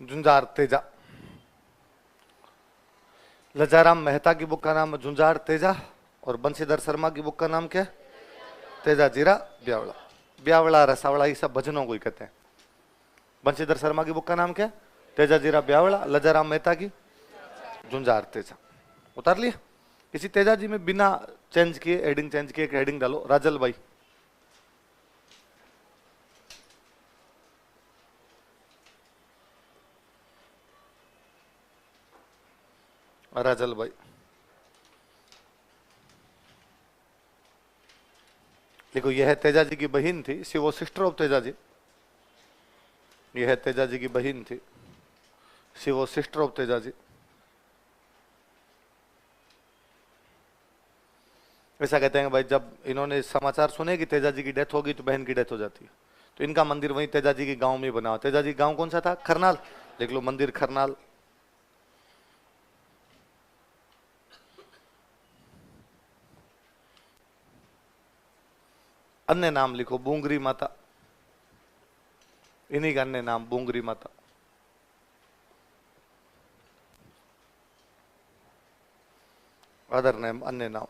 झुंझार तेजा। लजाराम मेहता की बुक का नाम झुंझार तेजा और बंशीधर शर्मा की बुक का नाम क्या है? तेजाजीरा ब्यावड़ा। ब्यावड़ा रसावड़ा ये सब भजनों को ही कहते हैं। बंशीधर शर्मा की बुक का नाम क्या है? तेजाजीरा ब्यावड़ा। लजाराम मेहता की झुंझार तेजा। उतार लिया? किसी तेजाजी में बिना चेंज किए, हेडिंग चेंज किए, एक हेडिंग डालो, राजल भाई। राजल भाई। देखो यह तेजा जी की बहन थी, शी वो सिस्टर ऑफ तेजा जी। यह तेजा जी की बहन थी, शी वो सिस्टर ऑफ तेजा जी। ऐसा कहते हैं भाई, जब इन्होंने समाचार सुने कि तेजा जी की डेथ होगी तो बहन की डेथ हो जाती है, तो इनका मंदिर वहीं तेजा जी के गांव में बना। तेजा जी गांव कौन सा था? खरनाल। देख लो मंदिर खरनाल। अन्य नाम लिखो, बूंगरी माता, इन्हीं का अन्य नाम बूंगरी माता। अदर नेम, अन्य नाम।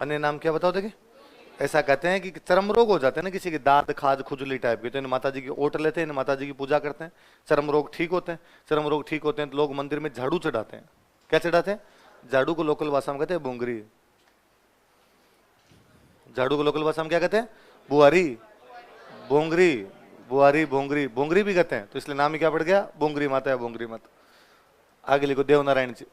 अन्य नाम क्या बताओ? देखिए ऐसा कहते हैं कि चर्म रोग हो जाते हैं ना किसी के, दाद खाज खुजली टाइप के, तो इन माता जी की ओट लेते हैं, इन माता जी की पूजा करते हैं, चर्म रोग ठीक होते हैं। चर्म रोग ठीक होते हैं तो लोग मंदिर में झाड़ू चढ़ाते हैं। क्या चढ़ाते हैं? झाड़ू को लोकल भाषा में कहते हैं बूंगरी। झाड़ू को लोकल भाषा में क्या कहते हैं? बुआरी, बोंगरी, बुआरी, बोंगरी, बोंगरी भी कहते हैं, तो इसलिए नाम ही क्या पड़ गया? बोंगरी माता या बोंगरी माता। आगे लिखो, देवनारायण जी।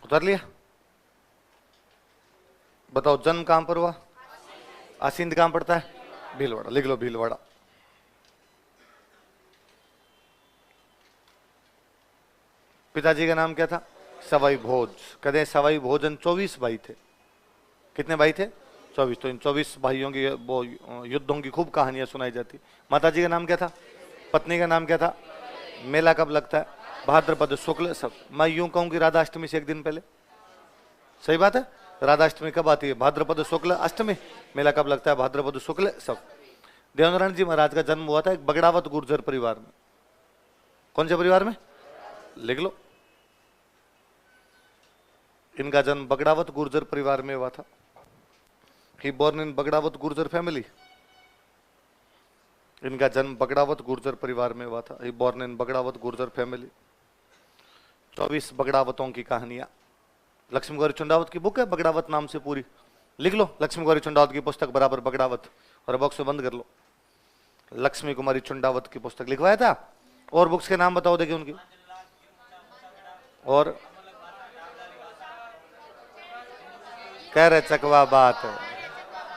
उतार लिया? बताओ जन्म कहां पर हुआ? आसिंद कहां पड़ता है? भीलवाड़ा। लिख लो भीलवाड़ा। पिताजी का नाम क्या था? सवाई भोज। कहते हैं सवाई भोजन 24 भाई थे। कितने भाई थे? 24। तो इन 24 भाइयों की वो युद्धों की खूब कहानियां सुनाई जाती। माता जी का नाम क्या था? पत्नी का नाम क्या था? मेला कब लगता है? भाद्रपद शुक्ल। सब मैं यूं कहूं कि राधाष्टमी से एक दिन पहले। सही बात है। राधाष्टमी कब आती है? भाद्रपद शुक्ल अष्टमी। मेला कब लगता है? भाद्रपद शुक्ल। सब। देवनारायण जी महाराज का जन्म हुआ था एक बगड़ावत गुर्जर परिवार में। कौन से परिवार में? लिख लो। इनका जन्म बगड़ावत गुर्जर परिवार में हुआ था। He born in Bagdawat Gurjar family. इनका जन्म बगड़ावत गुर्जर परिवार में हुआ था। He born in Bagdawat Gurjar family. 24 बगड़ावतों की कहानियां। लक्ष्मी गौरी चुंडावत की बुक है बगड़ावत नाम से पूरी। लिख लो लक्ष्मी गौरी चुंडावत की पुस्तक बराबर बगड़ावत, और बॉक्स में बंद कर लो। लक्ष्मी कुमारी चुंडावत की पुस्तक लिखवाया था। और बुक्स के नाम बताओ देखिए उनकी। और कह रहे चकवा बात,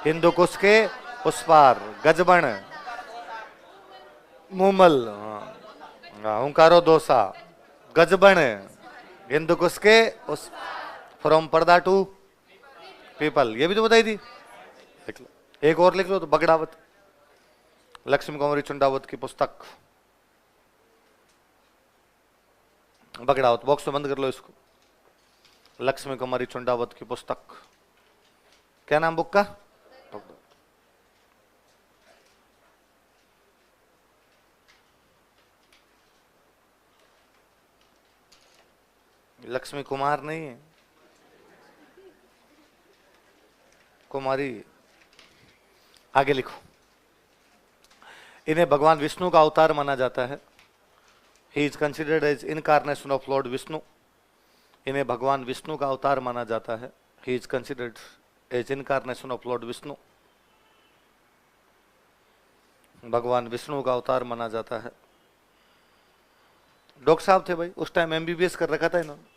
हिंदू कुश के उस पार, गजबन, मूमल, हुंकारो दोसा, गजबन, हिंदू कुश के उस, फ्रॉम पर्दा टू पीपल, ये भी तो बताई थी। लिख लो। एक और लिख लो तो बगड़ावत। लक्ष्मी कुमारी चुंडावत की पुस्तक बगड़ावत। बॉक्स में बंद कर लो इसको। लक्ष्मी कुमारी चुंडावत की पुस्तक। क्या नाम बुक का? लक्ष्मी कुमार नहीं है, कुमारी। आगे लिखो, इन्हें भगवान विष्णु का अवतार माना जाता है। He is considered as incarnation of lord Vishnu. इन्हें भगवान विष्णु का अवतार माना जाता है। He is considered as incarnation of lord Vishnu. भगवान विष्णु का अवतार माना जाता है। डॉक्टर साहब थे भाई, उस टाइम एमबीबीएस कर रखा था इन्होंने।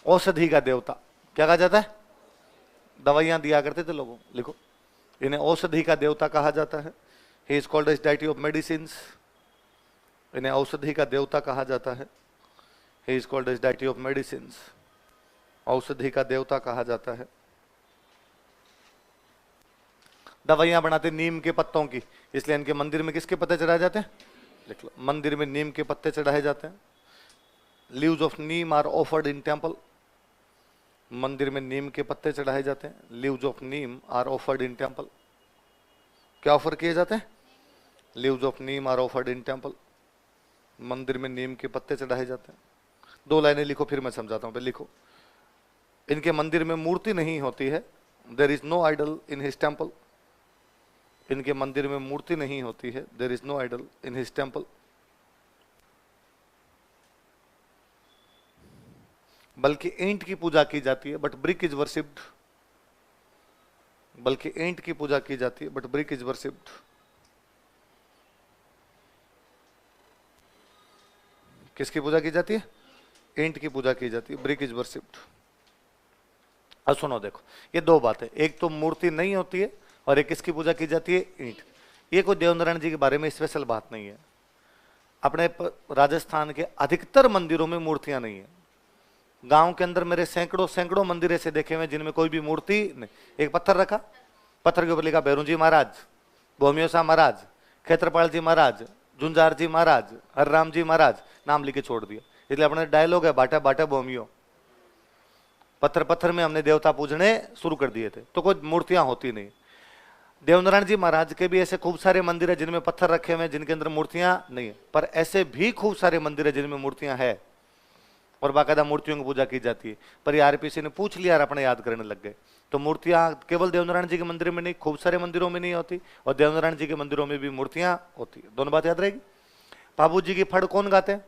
औषधि का देवता क्या कहा जाता है? दवाइयां दिया करते थे लोगों। लिखो, इन्हें औषधि का देवता कहा जाता है। He is called as deity of medicine. इन्हें औषधि का देवता कहा जाता है। He is called as deity of medicine. औषधि का देवता कहा जाता है। दवाइयां बनाते नीम के पत्तों की, इसलिए इनके मंदिर में किसके पत्ते चढ़ाए जाते हैं? लिख लो, मंदिर में नीम के पत्ते चढ़ाए जाते हैं। Leaves of neem are offered in temple. मंदिर में नीम के पत्ते चढ़ाए जाते हैं। Leaves of neem are offered in temple. क्या ऑफर किए जाते हैं? Leaves of neem are offered in temple. मंदिर में नीम के पत्ते चढ़ाए जाते हैं। 2 लाइनें लिखो, फिर मैं समझाता हूं। लिखो, इनके मंदिर में मूर्ति नहीं होती है। There is no idol in his temple. इनके मंदिर में मूर्ति नहीं होती है। There is no idol in his temple. बल्कि ईंट की पूजा की जाती है, बट ब्रिक इज वर्शिप्ड। बल्कि ईंट की पूजा की जाती है, बट ब्रिक इज वर्शिप्ड। किसकी पूजा की जाती है? ईंट की पूजा की जाती है, ब्रिक इज वर्शिप्ड। अब सुनो, देखो, ये 2 बातें, एक तो मूर्ति नहीं होती है और एक किसकी पूजा की जाती है? ईंट। ये कोई देवनारायण जी के बारे में स्पेशल बात नहीं है। अपने राजस्थान के अधिकतर मंदिरों में मूर्तियां नहीं है। गांव के अंदर मेरे सैकड़ों सैकड़ों मंदिर ऐसे देखे हुए जिनमें कोई भी मूर्ति नहीं। एक पत्थर रखा, पत्थर के ऊपर लिखा भैरू जी महाराज, भोमियो शाह महाराज, क्षेत्रपाल जी महाराज, झुंझार जी महाराज, हरराम जी महाराज, नाम लिखे छोड़ दिया। इसलिए अपने डायलॉग है, बाटा बाटा भोमियो। पत्थर पत्थर में हमने देवता पूजने शुरू कर दिए थे, तो कोई मूर्तियां होती नहीं। देवनारायण जी महाराज के भी ऐसे खूब सारे मंदिर है जिनमें पत्थर रखे हुए हैं, जिनके अंदर मूर्तियां नहीं है। पर ऐसे भी खूब सारे मंदिर है जिनमें मूर्तियां है और बाकायदा मूर्तियों की पूजा की जाती है। पर ये आरपीसी ने पूछ लिया और अपने याद करने लग गए। तो मूर्तियां केवल देवनारायण जी के मंदिर में नहीं, खूब सारे मंदिरों में नहीं होती, और देवनारायण जी के मंदिरों में भी मूर्तियां होती है। दोनों बात याद रहेगी। बाबू जी की फड़ कौन गाते हैं?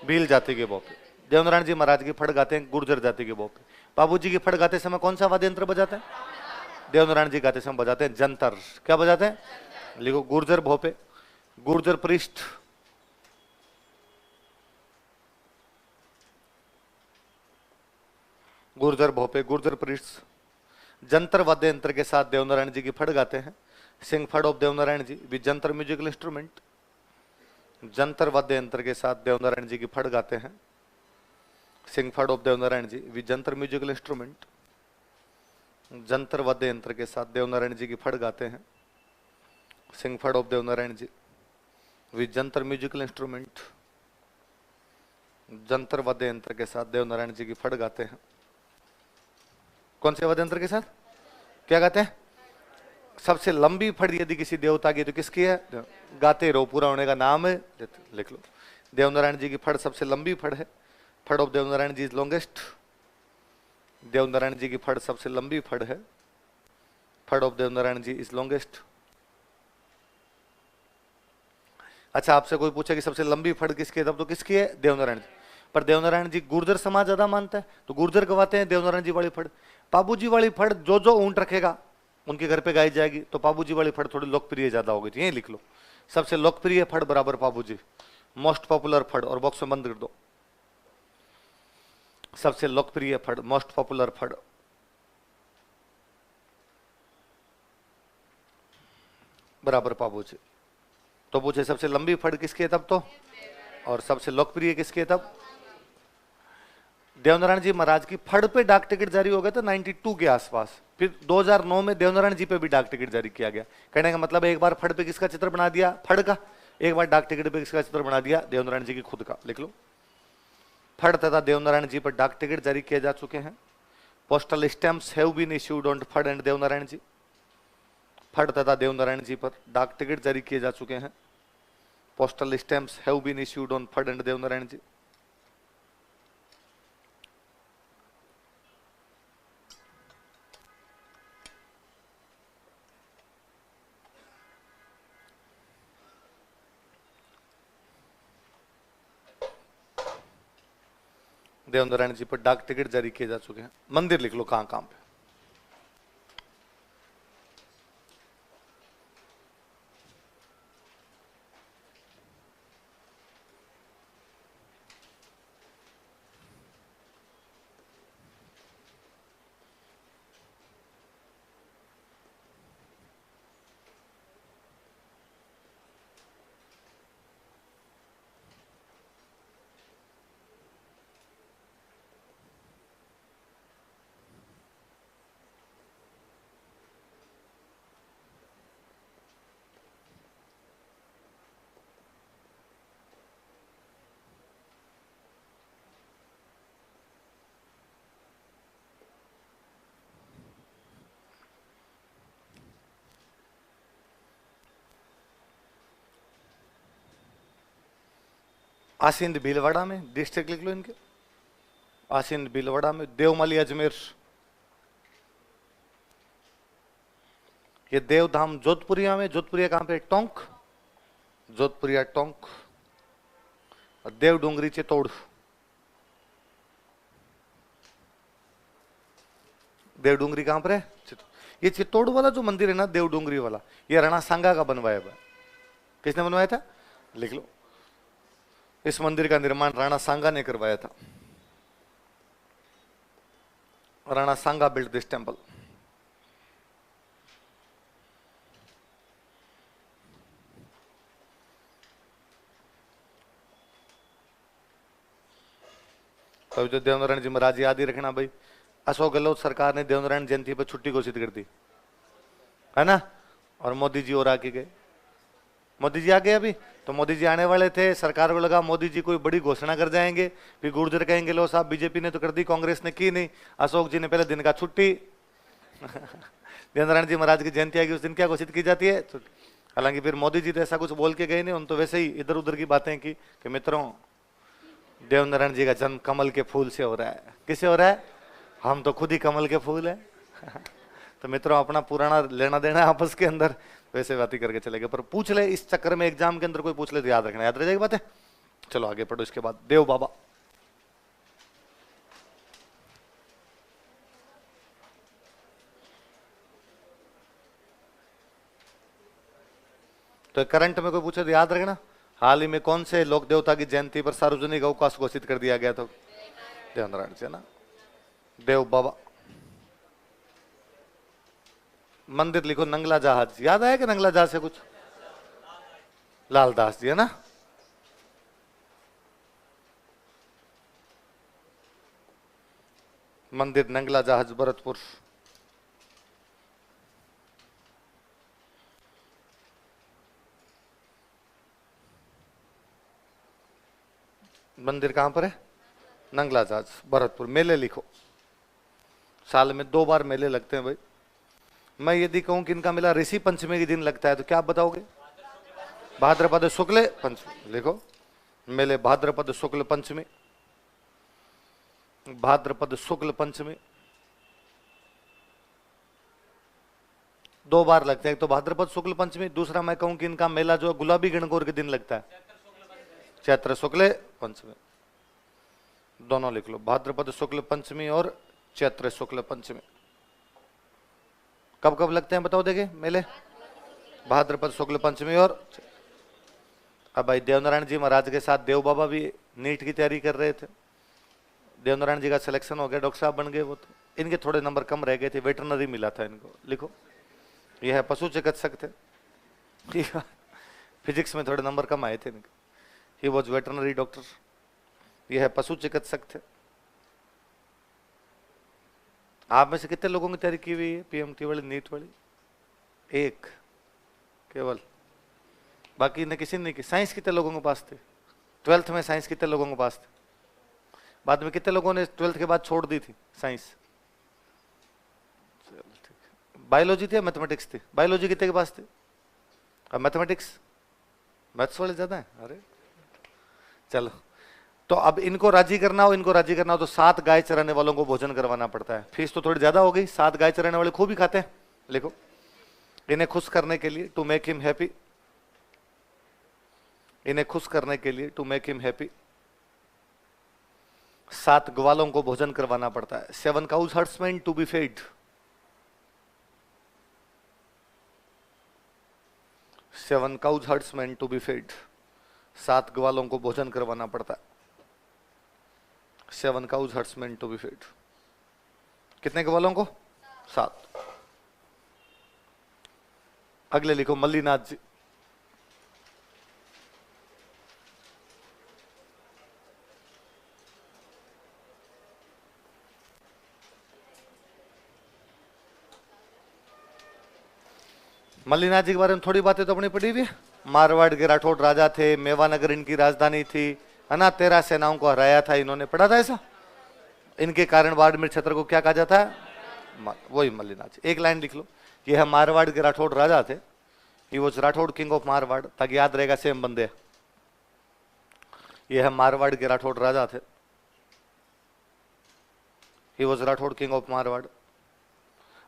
भील जाति के बोपे। देवनारायण जी महाराज की फड़ गाते हैं गुर्जर जाति के बोपे। बाबू जी की फड़ गाते समय कौन सा वाद्य यंत्र बजाते हैं? देवनारायण जी गाते समय बजाते हैं जंतर। क्या बजाते हैं? लिखो, गुर्जर भोपे, गुर्जर पृष्ठ, गुर्जर भोपे, गुर्जर पृष्ठ। जंतर वाद्य यंत्र के साथ देवनारायण जी की फड़ गाते हैं। Sing phad of Devnarayan ji with jantar musical instrument. जंतर वाद्य यंत्र के साथ देवनारायण जी की फड़ गाते हैं। Sing phad of Devnarayan ji with jantar musical instrument. जंतर वाद्य यंत्र के साथ देवनारायण जी की फड़ गाते हैं। Sing phad of Devnarayan ji with jantar musical instrument. जंतर वाद्य यंत्र के साथ देवनारायण जी की फड़ गाते हैं। कौन से वाद्य यंत्र के साथ क्या गाते हैं? सबसे लंबी फड़ यदि किसी देवता की तो किसकी है? गाते रहो, पूरा होने का नाम है। लिख लो, देवनारायण जी की फड़ सबसे लंबी फड़ है। Phad of Devnarayan ji is longest. Devnarayan ji की फड़ सबसे लंबी फड़ है। Phad of Devnarayan ji is longest. अच्छा, आपसे कोई पूछे कि सबसे लंबी फड़ किसकी है, तब तो किसकी है? देवनारायण जी। पर देवनारायण जी गुर्जर समाज ज्यादा मानता है, तो गुर्जर गवाते हैं देवनारायण जी वाली फड़। पाबूजी वाली फड़ जो जो ऊंट रखेगा उनके घर पे गाई जाएगी, तो पाबूजी वाली फड़ थोड़ी लोकप्रिय ज्यादा होगी। तो यही लिख लो, सबसे लोकप्रिय फड़ बराबर पाबूजी, मोस्ट पॉपुलर फड़, और बॉक्स में बंद कर दो। सबसे लोकप्रिय फड़, मोस्ट पॉपुलर फड़, बराबर पाबूजी। तो पूछे सबसे लंबी फड़ किसकी है तब तो, और सबसे लोकप्रिय किसकी है तब? देवनारायण जी महाराज की फड़ पे डाक टिकट जारी हो गया था 92 के आसपास। फिर 2009 में देवनारायण जी पे भी डाक टिकट जारी किया गया। कहने का मतलब एक बार फड़ पे किसका चित्र बना दिया? फड़ का। एक बार डाक टिकट पे किसका चित्र बना दिया? देवनारायण जी की खुद का। लिख लो, फड़ तथा देवनारायण जी पर डाक टिकट जारी किए जा चुके हैं। Postal stamps have been issued on phad and Devnarayan ji. फड़ तथा देवनारायण जी पर डाक टिकट जारी किए जा चुके हैं। Postal stamps have been issued on phad and Devnarayan ji. Devnarayan ji पर डाक टिकट जारी किए जा चुके हैं। मंदिर लिख लो कहां कहां पे। आसिंद भीलवाड़ा में, डिस्ट्रिक्ट लिख लो इनके। आसिंद भीलवाड़ा में, देवमाली अजमेर, ये देवधाम जोधपुरिया में। जोधपुरिया कहां पे? टोंक, जोधपुरिया टोंक। और देव डूंगरी चित्तौड़, देव डूंगरी कहां पर है? ये चित्तौड़ वाला जो मंदिर है ना, देव डूंगरी वाला, ये राणा सांगा का बनवाया हुआ। किसने बनवाया था? लिख लो। इस मंदिर का निर्माण राणा सांगा ने करवाया था। राणा सांगा बिल्ट दिस टेंपल। तो जो देवनारायण जी महाराज याद ही रखना भाई, अशोक गहलोत सरकार ने देवनारायण जयंती पर छुट्टी घोषित कर दी है ना, और मोदी जी और आके गए। मोदी जी आ गए अभी, तो मोदी जी आने वाले थे, सरकार को लगा मोदी जी कोई बड़ी घोषणा कर जाएंगे, फिर गुर्जर कहेंगे लो साहब बीजेपी ने तो कर दी, कांग्रेस ने की नहीं। अशोक जी ने पहले दिन का छुट्टी देवनारायण जी महाराज की जयंती आएगी उस दिन क्या घोषित की जाती है? हालांकि फिर मोदी जी तो ऐसा कुछ बोल के गए नहीं, उन तो वैसे ही इधर उधर की बातें की कि मित्रों देवनारायण जी का जन्म कमल के फूल से हो रहा है। किससे हो रहा है? हम तो खुद ही कमल के फूल है तो मित्रों अपना पुराना लेना देना आपस के अंदर वैसे बातें करके चले गए। पर पूछ ले इस चक्कर में, एग्जाम के अंदर कोई पूछ ले तो याद रखना, याद रह जाएगी बातें। चलो आगे पढ़ो। इसके बाद देव बाबा, तो करंट में कोई पूछे तो याद रखना, हाल ही में कौन से लोक देवता की जयंती पर सार्वजनिक अवकाश घोषित कर दिया गया? तो देवनारायण जी ना। देव बाबा। मंदिर लिखो नंगला जहाज। याद आया कि नंगला जहाज से कुछ? लालदास जी है ना। मंदिर नंगला जहाज भरतपुर। मंदिर कहां पर है? नंगला जहाज भरतपुर। मेले लिखो, साल में 2 बार मेले लगते हैं भाई। मैं यदि कहूं कि इनका मेला ऋषि पंचमी के दिन लगता है तो क्या आप बताओगे? भाद्रपद शुक्ल पंचमी लिखो। मेले भाद्रपद शुक्ल पंचमी, भाद्रपद शुक्ल पंचमी 2 बार लगते हैं। एक तो भाद्रपद शुक्ल पंचमी, दूसरा मैं कहूं कि इनका मेला जो गुलाबी गणगौर के दिन लगता है, चैत्र शुक्ल पंचमी। दोनों लिख लो, भाद्रपद शुक्ल पंचमी और चैत्र शुक्ल पंचमी। कब कब लगते हैं बताओ देखे मेले? भाद्रपद शुक्ल पंचमी और। अब भाई देवनारायण जी महाराज के साथ देव बाबा भी नीट की तैयारी कर रहे थे। देवनारायण जी का सिलेक्शन हो गया, डॉक्टर साहब बन गए वो तो। इनके थोड़े नंबर कम रह गए थे, वेटरनरी मिला था इनको। लिखो, यह है पशु चिकित्सक थे फिजिक्स में थोड़े नंबर कम आए थे इनके। ही वॉज वेटरनरी डॉक्टर, यह है पशु चिकित्सक थे। आप में से कितने लोगों की तैयारी की हुई है पीएमटी वाली, नीट वाली? एक केवल, बाकी ने किसी ने नहीं की। साइंस कितने लोगों के पास थे? 12th में साइंस कितने लोगों के पास थे? बाद में कितने लोगों ने 12th के बाद छोड़ दी थी साइंस? चलो ठीक। बायोलॉजी थी या मैथमेटिक्स थी? बायोलॉजी कितने के पास थे? अब मैथमेटिक्स, मैथ्स वाले ज्यादा है। अरे चलो, तो अब इनको राजी करना हो, इनको राजी करना हो तो 7 गाय चराने वालों को भोजन करवाना पड़ता है। फीस तो थोड़ी ज्यादा हो गई, 7 गाय चराने वाले खूब ही खाते हैं। लिखो, इन्हें खुश करने के लिए, टू मेक हिम हैप्पी, इन्हें खुश करने के लिए, टू मेक हिम हैप्पी, 7 ग्वालों को भोजन करवाना पड़ता है। 7 cows herdsmen to be fed। 7 cows herdsmen to be fed। 7 ग्वालों को भोजन करवाना पड़ता है। 7 cows herdsmen to be fed। कितने ग्वालों को? 7। अगले लिखो मल्लीनाथ जी। मल्लीनाथ जी के बारे में थोड़ी बातें तो अपनी पड़ी हुई है। मारवाड़ के राठौड़ राजा थे, मेवानगर इनकी राजधानी थी, है ना। 13 सेनाओं को हराया था इन्होंने, पढ़ा था ऐसा। इनके कारण बाड़मेर क्षेत्र को क्या कहा जाता है? वही मल्लीनाथ जी। एक लाइन लिख लो, ये है मारवाड़ के राठौड़ राजा थे। He was Rathore king of Marwar, ताकि याद रहेगा सेम बंदे। ये है मारवाड़ के राठौड़ राजा थे। He was Rathore king of Marwar.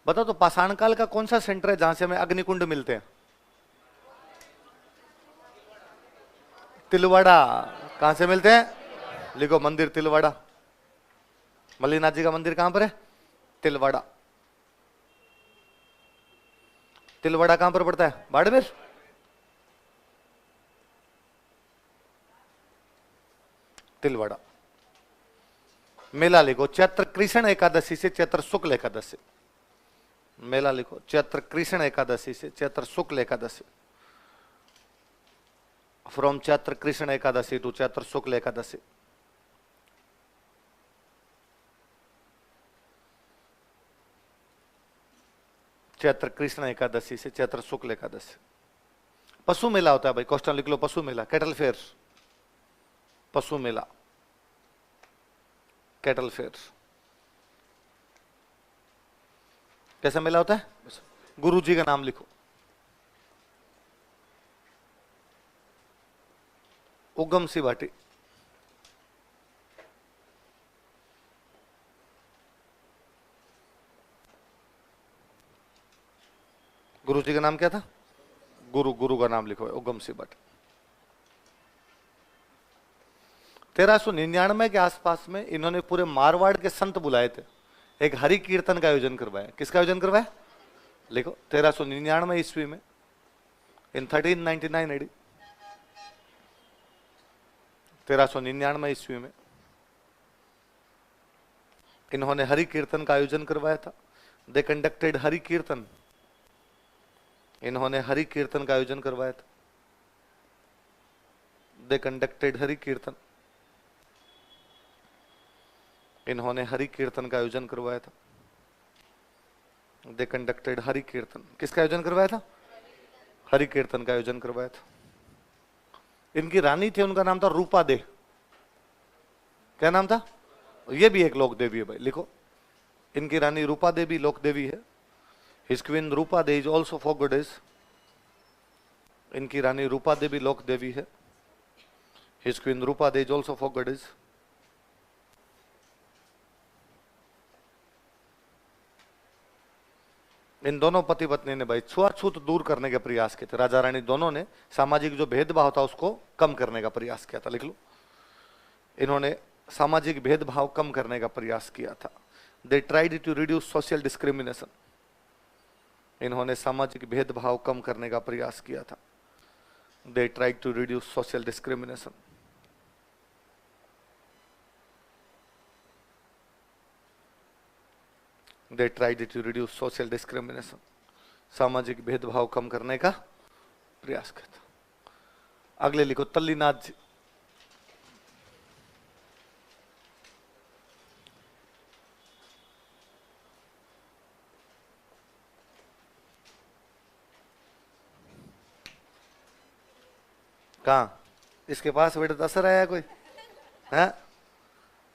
बताओ तो पाषाण काल का कौन सा सेंटर है जहां से हमें अग्निकुंड मिलते हैं? तिलवाड़ा। कहां से मिलते हैं? लिखो मंदिर तिलवाड़ा। मल्लीनाथ जी का मंदिर कहां पर है? तिलवाड़ा। तिलवाड़ा कहां पर पड़ता है? बाड़मेर। तिलवाड़ा। मेला लिखो चैत्र कृष्ण एकादशी से चैत्र शुक्ल एकादशी। मेला लिखो चैत्र कृष्ण एकादशी से चैत्र शुक्ल एकादशी। फ्रॉम चैत्र कृष्ण एकादशी टू चैत्र शुक्ल एकादशी। चैत्र कृष्ण एकादशी से चैत्र शुक्ल एकादशी। पशु मेला होता है भाई, क्वेश्चन लिख लो। पशु मेला, कैटल फेयर। पशु मेला, कैटल फेयर। कैसा मेला होता है? गुरु जी का नाम लिखो। उगम सी भाटी। गुरु जी का नाम क्या था? गुरु का नाम लिखो, उगम सी भाटी। 1399 के आसपास में इन्होंने पूरे मारवाड़ के संत बुलाए थे, एक हरि कीर्तन का आयोजन करवाया। किसका आयोजन करवाया? लिखो 1399 ईस्वी में, इन 1399 एडी। 1399 ईस्वी में इन्होंने हरि कीर्तन का आयोजन करवाया था। दे कंडक्टेड हरि कीर्तन। इन्होंने हरि कीर्तन का आयोजन करवाया था। दे कंडक्टेड हरि कीर्तन। इन्होंने हरि कीर्तन का आयोजन करवाया था। दे कंडक्टेड हरि कीर्तन। किसका आयोजन करवाया था? हरि कीर्तन का आयोजन करवाया था। इनकी रानी थी, उनका नाम था रूपा दे। क्या नाम था? ये भी एक लोक देवी है भाई, लिखो। इनकी रानी रूपा देवी लोक देवी है। His queen Rupa De is also for goddess. इनकी रानी रूपा देवी लोक देवी है। His queen Rupa De is also for goddess. इन दोनों पति पत्नी ने भाई छुआछूत दूर करने के प्रयास किए थे। राजा रानी दोनों ने सामाजिक जो भेदभाव था उसको कम करने का प्रयास किया था। लिख लो, इन्होंने सामाजिक भेदभाव कम करने का प्रयास किया था। They tried to reduce social discrimination. इन्होंने सामाजिक भेदभाव कम करने का प्रयास किया था। They tried to reduce social discrimination. They tried to reduce social discrimination. सामाजिक भेदभाव कम करने का प्रयास किया था। अगले लिखो तल्लीनाथ जी। कहा? इसके पास बेटा असर आया कोई है?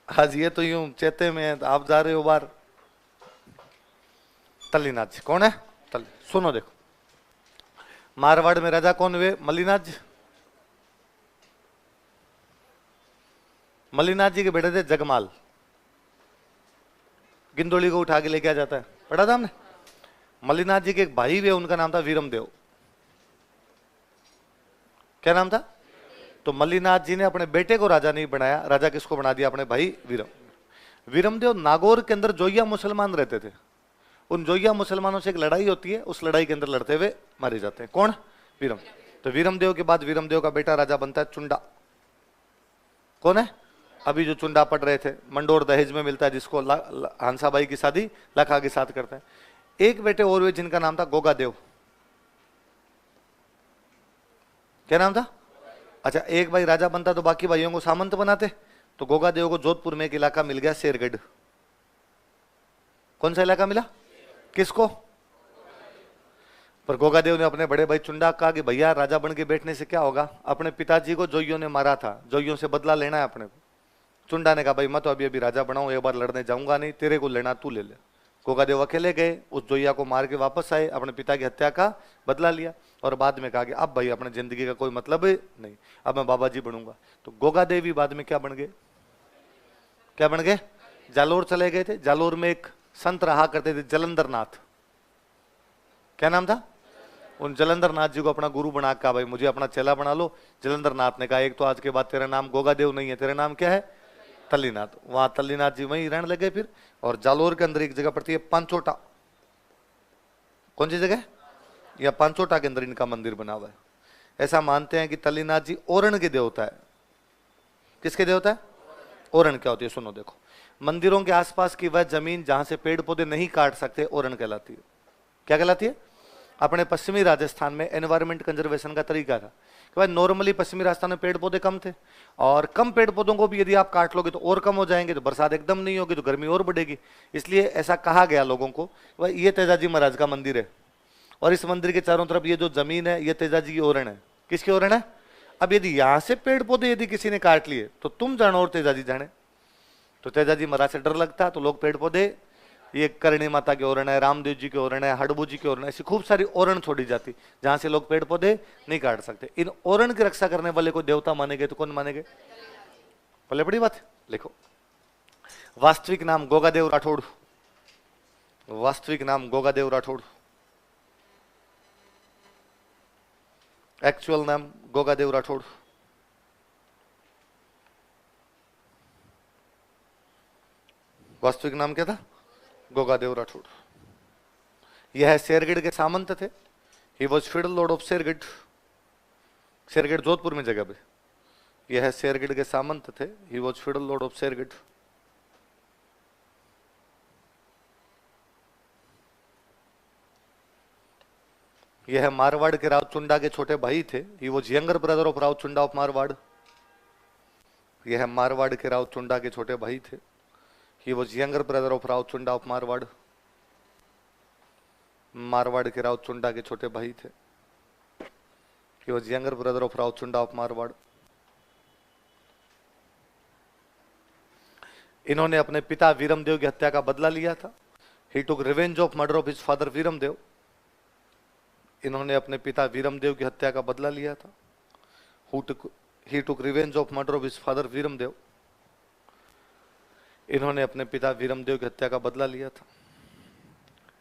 आज ये तो यूं चेते में है, आप जा रहे हो बाहर। तल्लीनाथ जी कौन है? सुनो देखो, मारवाड़ में राजा कौन हुए? मल्लीनाथ जी। मल्लीनाथ जी के बेटे थे जगमाल। गिंदोली को उठा के लेके आ जाता है, पढ़ा था हमने। मल्लीनाथ जी के एक भाई हुए, उनका नाम था वीरमदेव। क्या नाम था? तो मल्लीनाथ जी ने अपने बेटे को राजा नहीं बनाया, राजा किसको बना दिया? अपने भाई वीरम। वीरमदेव नागौर के अंदर जोइया मुसलमान रहते थे। उन जोइया मुसलमानों से एक लड़ाई होती है, उस लड़ाई के अंदर लड़ते हुए मारे जाते हैं। कौन? वीरम। तो वीरमदेव के बाद वीरमदेव का बेटा राजा बनता है चुंडा। कौन है? अभी जो चुंडा पढ़ रहे थे, मंडोर दहेज में मिलता है, जिसको हंसाबाई की शादी लखा के साथ करते हैं। एक बेटे और हुए जिनका नाम था गोगादेव। क्या नाम था? अच्छा, एक भाई राजा बनता तो बाकी भाइयों को सामंत बनाते। तो गोगादेव को जोधपुर में एक इलाका मिल गया, शेरगढ़। कौन सा इलाका मिला? किसको? पर गोगादेव ने अपने बड़े भाई चुंडा कहा कि भैया राजा बन के बैठने से क्या होगा? अपने पिताजी को जोइयों ने मारा था, जोइयों से बदला लेना है अपने को। चुंडा ने कहा भाई मैं तो अभी अभी राजा बनाऊं, एक बार लड़ने जाऊंगा नहीं, तेरे को लेना तू ले ले। गोगादेव अकेले गए, उस जोइया को मार के वापस आए, अपने पिता की हत्या का बदला लिया और बाद में कहा कि अब भाई अपने जिंदगी का कोई मतलब नहीं, अब मैं बाबा जी बनूंगा। तो गोगादेव भी बाद में क्या बन गए? क्या बन गए? जालोर चले गए थे। जालोर में एक संत रहा करते थे, जलंधर नाथ। क्या नाम था? उन जलंधर नाथ जी को अपना गुरु बना, कहा भाई मुझे अपना चेला बना लो। जलंधर नाथ ने कहा एक तो आज के बाद तेरा नाम गोगादेव नहीं है, तेरा नाम क्या है? तल्लीनाथ। वहां तल्लीनाथ जी वहीं रहने लगे फिर। और जालोर के अंदर एक जगह पड़ती है पांचोटा। कौन सी जगह? या पांचोटा के अंदर इनका मंदिर बना हुआ है। ऐसा मानते हैं कि तल्लीनाथ जी ओरण के देवता है। किसके देवता है? ओरण क्या होती है सुनो देखो। मंदिरों के आसपास की वह जमीन जहां से पेड़ पौधे नहीं काट सकते, ओरण कहलाती है। क्या कहलाती है? अपने पश्चिमी राजस्थान में एनवायरमेंट कंजर्वेशन का तरीका था कि भाई नॉर्मली पश्चिमी राजस्थान में पेड़ पौधे कम थे, और कम पेड़ पौधों को भी यदि आप काट लोगे तो और कम हो जाएंगे, तो बरसात एकदम नहीं होगी, तो गर्मी और बढ़ेगी। इसलिए ऐसा कहा गया लोगों को, भाई ये तेजाजी महाराज का मंदिर है और इस मंदिर के चारों तरफ ये जो जमीन है ये तेजाजी की ओरण है। किसकी ओरण है? अब यदि यहां से पेड़ पौधे यदि किसी ने काट लिए तो तुम जानो और तेजाजी जाने। तो तेजाजी महाराज से डर लगता, तो लोग पेड़ पौधे, ये करणी माता की ओरण है, रामदेव जी की ओरण है, हडबू जी की ओरण है, ऐसी खूब सारी ओरण छोड़ी जाती जहां से लोग पेड़ पौधे नहीं काट सकते। इन ओरण की रक्षा करने वाले को देवता माने गए, तो कौन माने गए? पहले बड़ी बात लिखो। वास्तविक नाम गोगादेव राठौड़। वास्तविक नाम गोगादेव राठौड़। एक्चुअल नाम गोगादेव राठौड़। वास्तविक नाम क्या था? गोगादेव राठौड़। यह शेरगढ़ के सामंत थे। He was feudal lord of Shergarh. Shergarh Jodhpur में जगह पे। यह शेरगढ़ के सामंत थे। He was feudal lord of Shergarh. यह मारवाड़ के राव चुंडा के छोटे भाई थे। He was younger brother of Rao Chunda of Marwar. यह मारवाड़ के राव चुंडा के छोटे भाई थे। He was younger brother of Rao Chunda of Marwar. Marwar के राव चुंडा के छोटे भाई थे। He was younger brother of Rao Chunda of Marwar. इन्होंने अपने पिता वीरमदेव की हत्या का बदला लिया था। He took revenge of murder of his father Viramdev. इन्होंने अपने पिता वीरमदेव की हत्या का बदला लिया था। He took revenge of murder of his father Viramdev. इन्होंने अपने पिता वीरमदेव की हत्या का बदला लिया था।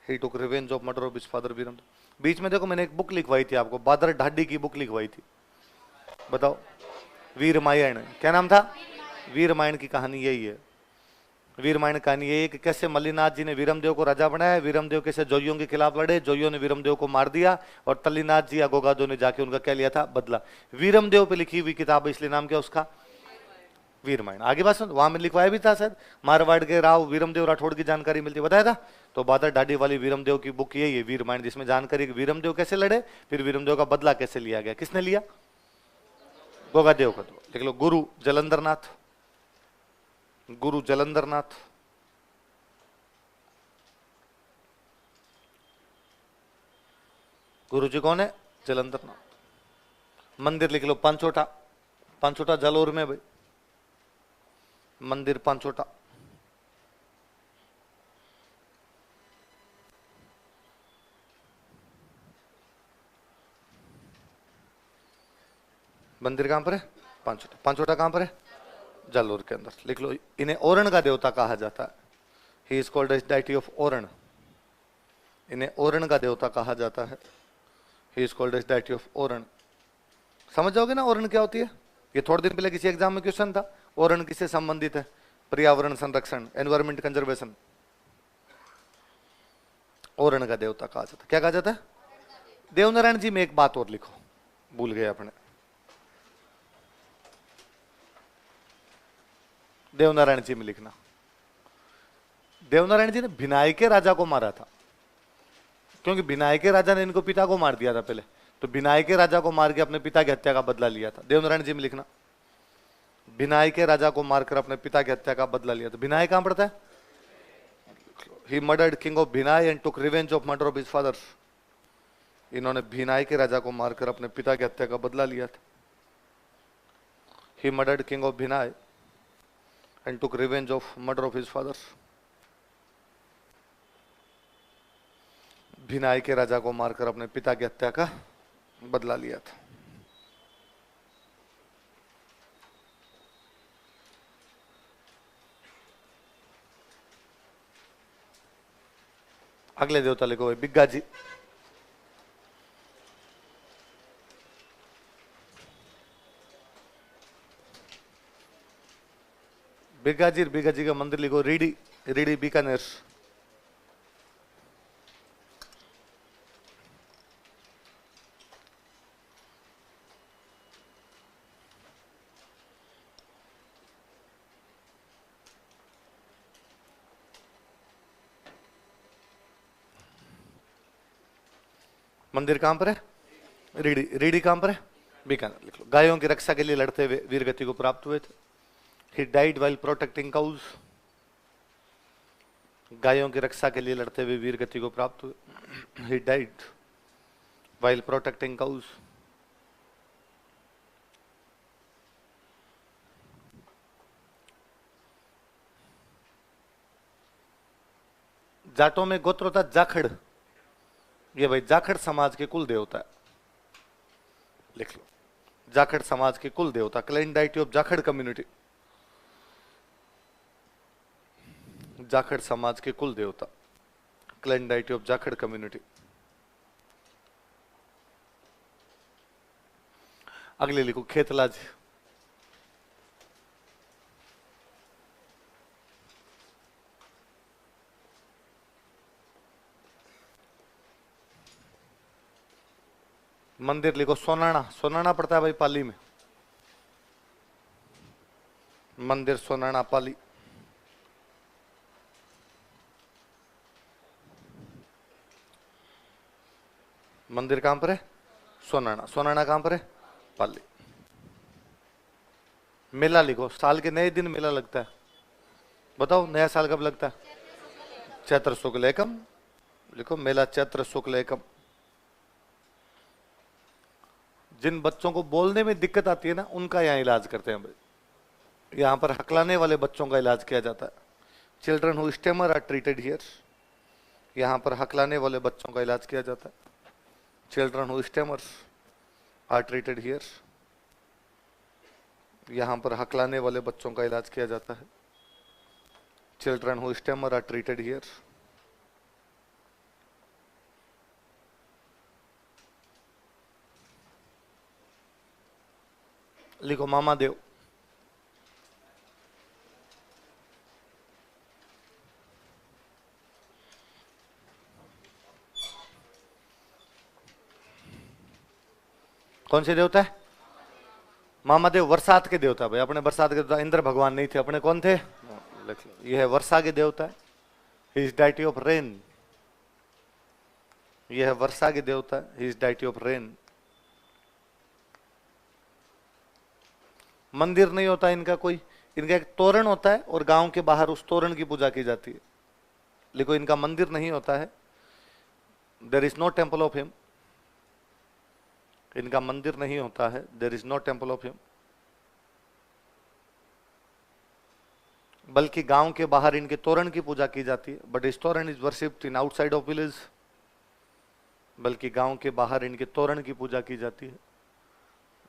He took revenge of murder of his father Viramdev. बीच में देखो मैंने एक बुक लिखवाई थी आपको, बादर ढाडी की बुक लिखवाई थी। बताओ, वीर रामायण। क्या नाम था? वीर रामायण की कहानी यही है। वीर रामायण कहानी यही है कि कैसे मल्लीनाथ जी ने वीरमदेव को राजा बनाया, वीरमदेव कैसे जोइयों के खिलाफ लड़े, जोइयों ने वीरमदेव को मार दिया, और तल्लीनाथ जी या गोगादेव ने जाके उनका क्या लिया था? बदला। वीरमदेव पे लिखी हुई किताब है, इसलिए नाम क्या उसका? वीर रामायण। आगे बात सुन, वहां में लिखवाया भी था शायद, मारवाड़ के राव वीरमदेव राठौड़ की जानकारी मिलती, बताया था। तो बादर ढाडी वाली वीरमदेव की बुक यही है, वीर रामायण, जिसमें जानकारी वीरमदेव कैसे लड़े, फिर वीरमदेव का बदला कैसे लिया गया। किसने लिया? गोगादेव का। तो लिख लो, गुरु जलंधर नाथ। गुरु जलंधर नाथ। गुरु जी कौन है? जलंधर नाथ। मंदिर लिख लो पांचोटा। पांचोटा जालोर में भाई, मंदिर पांचोटा। मंदिर कहां पर है? पांचोटा। पांचोटा कहां पर है? जालोर के अंदर। लिख लो, इन्हें ओरण का देवता कहा जाता है। He is called as deity of Oran. इन्हें ओरण का देवता कहा जाता है। He is called as deity of Oran. समझ जाओगे ना ओरण क्या होती है? ये थोड़े दिन पहले किसी एग्जाम में क्वेश्चन था, ओरण किससे संबंधित है? पर्यावरण संरक्षण, एनवायरमेंट कंजर्वेशन। ओरण का देवता कहा जाता, क्या कहा जाता है? देवनारायण जी में एक बात और लिखो, भूल गए अपने। देवनारायण जी में लिखना, देवनारायण जी ने भिनाई के राजा को मारा था, क्योंकि भिनाई के राजा ने इनको पिता को मार दिया था पहले, तो भिनाई के राजा को मार के अपने पिता की हत्या का बदला लिया था। देवनारायण जी में लिखना, भिनाई के राजा को मारकर अपने पिता की हत्या का बदला लिया था। भिनाई कहां पड़ता है? He murdered king of Bhinai and took revenge of murder of his father. इन्होंने भिनाई के राजा को मारकर अपने पिता की हत्या का बदला लिया था। He murdered king of Bhinai and took revenge of murder of his father. Bhinai के राजा को मारकर अपने पिता की हत्या का बदला लिया था। अगले देवता लिखो भाई, बिग्गा जी। बिग्गा जी का मंदिर लिखो, रीडी, रीडी बीकानेर। मंदिर कहां पर है? रीडी। रीडी कहां पर है? बीकानेर। लिख लो। गायों की रक्षा के लिए लड़ते हुए वीर गति को प्राप्त हुए थे। He died while protecting cows. गायों की रक्षा के लिए लड़ते हुए वीर गति को प्राप्त हुए। He died while protecting cows. जाटों में गोत्र होता जाखड़, ये भाई जाखड़ समाज के कुल देवता है, लिख लो। जाखड़ समाज के कुल देवता, clan deity of Jakhar community, Jakhar समाज के कुल देवता, clan deity of Jakhar community. अगले लिखो, खेतलाज। मंदिर लिखो, सोनाना। सोनाना पड़ता है भाई पाली में, मंदिर सोनाना पाली। मंदिर कहां पर है? सोनाना। सोनाना कहां पर है? पाली। मेला लिखो, साल के नए दिन मेला लगता है, बताओ नया साल कब लगता है? चैत्र शुक्ल एकम। लिखो, मेला चैत्र शुक्ल एकम। जिन बच्चों को बोलने में दिक्कत आती है ना, उनका यहाँ इलाज करते हैं भाई। यहाँ पर हकलाने वाले बच्चों का इलाज किया जाता है। Children who stammer are treated here. यहाँ पर हकलाने वाले बच्चों का इलाज किया जाता है। Children who stammer are treated here. यहाँ पर हकलाने वाले बच्चों का इलाज किया जाता है। Children who stammer are treated here. लिखो, मामा देव। कौन से देवता है? मामा देव बरसात के देवता भाई। अपने बरसात के देवता इंद्र भगवान नहीं थे, अपने कौन थे? लिख लो, यह है वर्षा के देवता है। He is deity of rain. यह है वर्षा के देवता है। He is deity of rain. मंदिर नहीं होता इनका कोई, इनका एक तोरण होता है और गांव के बाहर उस तोरण की पूजा की जाती है। लेकिन इनका मंदिर नहीं होता है। There is no temple of him. इनका मंदिर नहीं होता है। There is no temple of him. बल्कि गांव के बाहर इनके तोरण की पूजा की जाती है। बट इस तोरण is worshipped in outside of village. बल्कि गांव के बाहर इनके तोरण की पूजा की जाती है।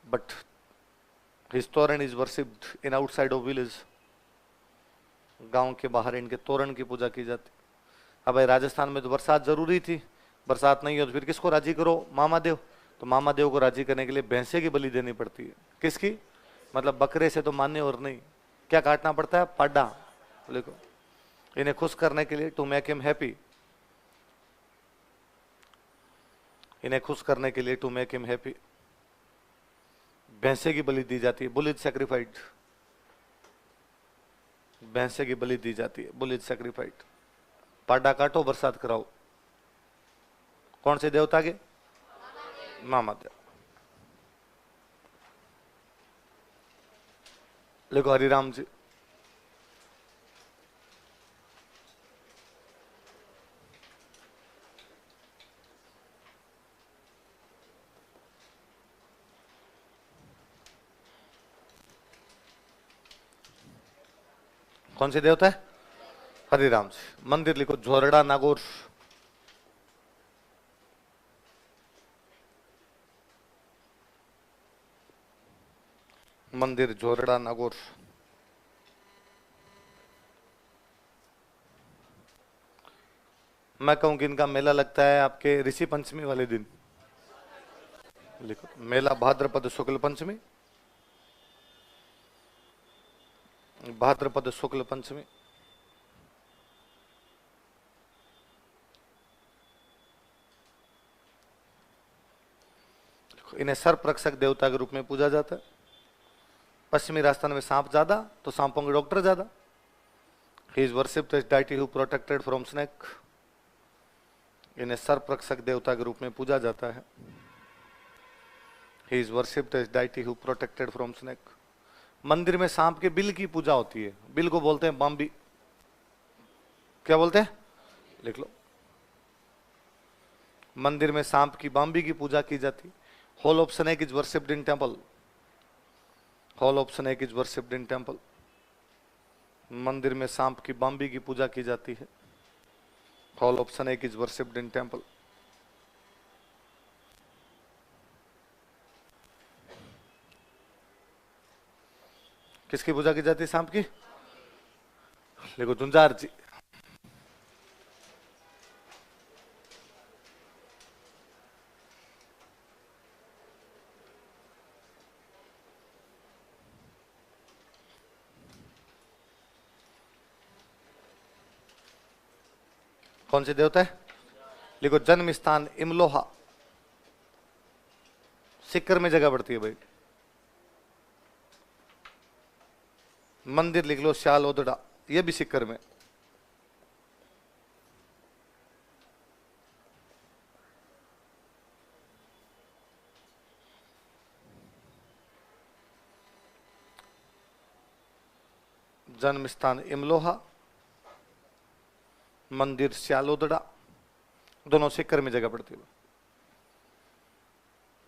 बट हिज तोरण is worshipped in outside of village. गांव के बाहर इनके तोरण की पूजा की जाती। अब भाई राजस्थान में तो बरसात जरूरी थी, बरसात नहीं हो तो फिर किसको राजी करो? मामा देव। तो मामा देव को राजी करने के लिए भैंसे की बलि देनी पड़ती है। किसकी? मतलब बकरे से तो मान्य और नहीं, क्या काटना पड़ता है? पाडा। देखो, इन्हें खुश करने के लिए, टू मेक हिम हैप्पी, इन्हें खुश करने के लिए, टू मेक हिम हैप्पी, भैंसे की बलि दी जाती है, बुल इज सेक्रीफाइड, भैंसे की बलि दी जाती है, बुल इज सेक्रीफाइड। पाडा काटो, बरसात कराओ, कौन से देवता के? मामा देव। देखो हरिराम जी, कौन से देवता है? हरिराम जी। मंदिर लिखो झोरड़ा नागौर, मंदिर झोरड़ा नागौर। मैं कहूं कि इनका मेला लगता है आपके ऋषि पंचमी वाले दिन। लिखो मेला भाद्रपद शुक्ल पंचमी, भाद्रपद शुक्ल पंचमी। इन्हें सर्परक्षक देवता के रूप में पूजा जाता है। पश्चिमी राजस्थान में सांप ज्यादा, तो सांपों के डॉक्टर ज्यादा। He is worshipped as deity who protected from snake. इन्हें सर्परक्षक देवता के रूप में पूजा जाता है। He is worshipped as deity who protected from snake. मंदिर में सांप के बिल की पूजा होती है, बिल को बोलते हैं बाम्बी। क्या बोलते हैं? लिख लो, मंदिर में सांप की बाम्बी की पूजा की जाती। Hole of snake is worshipped in temple, hole of snake is worshipped in temple. मंदिर में सांप की बाम्बी की पूजा की जाती है। Hole of snake is worshipped in temple. किसकी पूजा की जाती है सांप की? देखो झुंझार जी, कौन से देवता है? लिखो जन्म स्थान इमलोहा, सिक्कर में जगह पड़ती है भाई। मंदिर लिख लो श्याल ओदड़ा, ये भी सिक्कर में। जन्म स्थान इमलोहा, मंदिर श्यालोदड़ा, दोनों सिक्कर में जगह पड़ती है।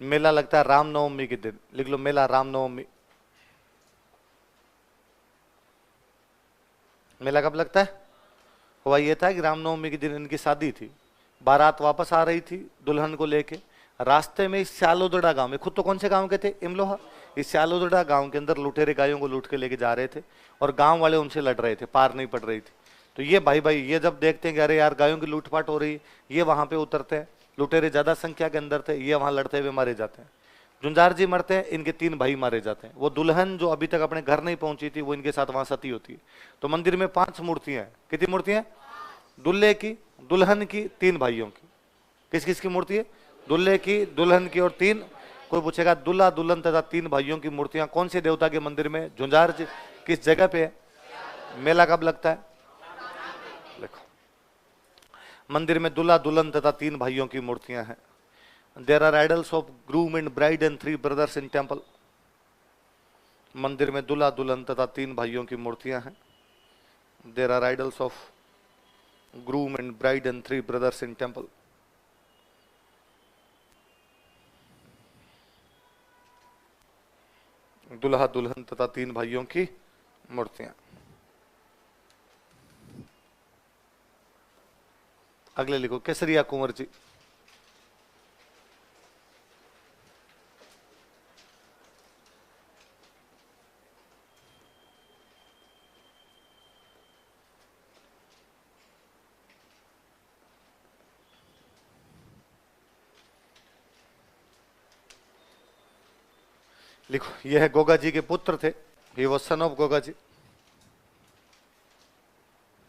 मेला लगता है रामनवमी के दिन, लिख लो मेला रामनवमी। मेला कब लगता है? हुआ ये था कि रामनवमी के दिन इनकी शादी थी, बारात वापस आ रही थी दुल्हन को लेके। रास्ते में इस श्यालोदड़ा गांव में, खुद तो कौन से गांव के थे? इमलोहा। इस श्यालोदड़ा गांव के अंदर लुटेरे गायों को लूट के लेके जा रहे थे और गांव वाले उनसे लड़ रहे थे, पार नहीं पड़ रही थी। तो ये भाई भाई ये जब देखते हैं कि अरे यार गायों की लूटपाट हो रही, ये वहां पे उतरते हैं। लुटेरे ज्यादा संख्या के अंदर थे, ये वहां लड़ते हुए मारे जाते हैं। झुंझार जी मरते हैं, इनके 3 भाई मारे जाते हैं। वो दुल्हन जो अभी तक अपने घर नहीं पहुंची थी, वो इनके साथ वहां सती होती है। तो मंदिर में 5 मूर्तियां हैं। कितनी मूर्तियां? दुल्हे की, दुल्हन की, 3 भाइयों की। किस किस की मूर्ति है? दुल्हे की, दुल्हन की और 3। कोई पूछेगा दुल्हा दुल्हन तथा 3 भाइयों की मूर्तियां कौन से देवता के मंदिर में? झुंझार जी। किस जगह पे है? मेला कब लगता है? देखो मंदिर में दूल्हा दुल्हन तथा 3 भाइयों की मूर्तियां हैं। There are idols of groom and bride and 3 brothers in temple. मंदिर में दूल्हा दुल्हन तथा 3 भाइयों की मूर्तियां हैं। There are idols of groom and bride and 3 brothers in temple. दूल्हा दुल्हन तथा 3 भाइयों की मूर्तियां। अगले लिखो केसरिया कुंवर जी। लिखो, यह गोगा जी के पुत्र थे, he was son of Goga ji.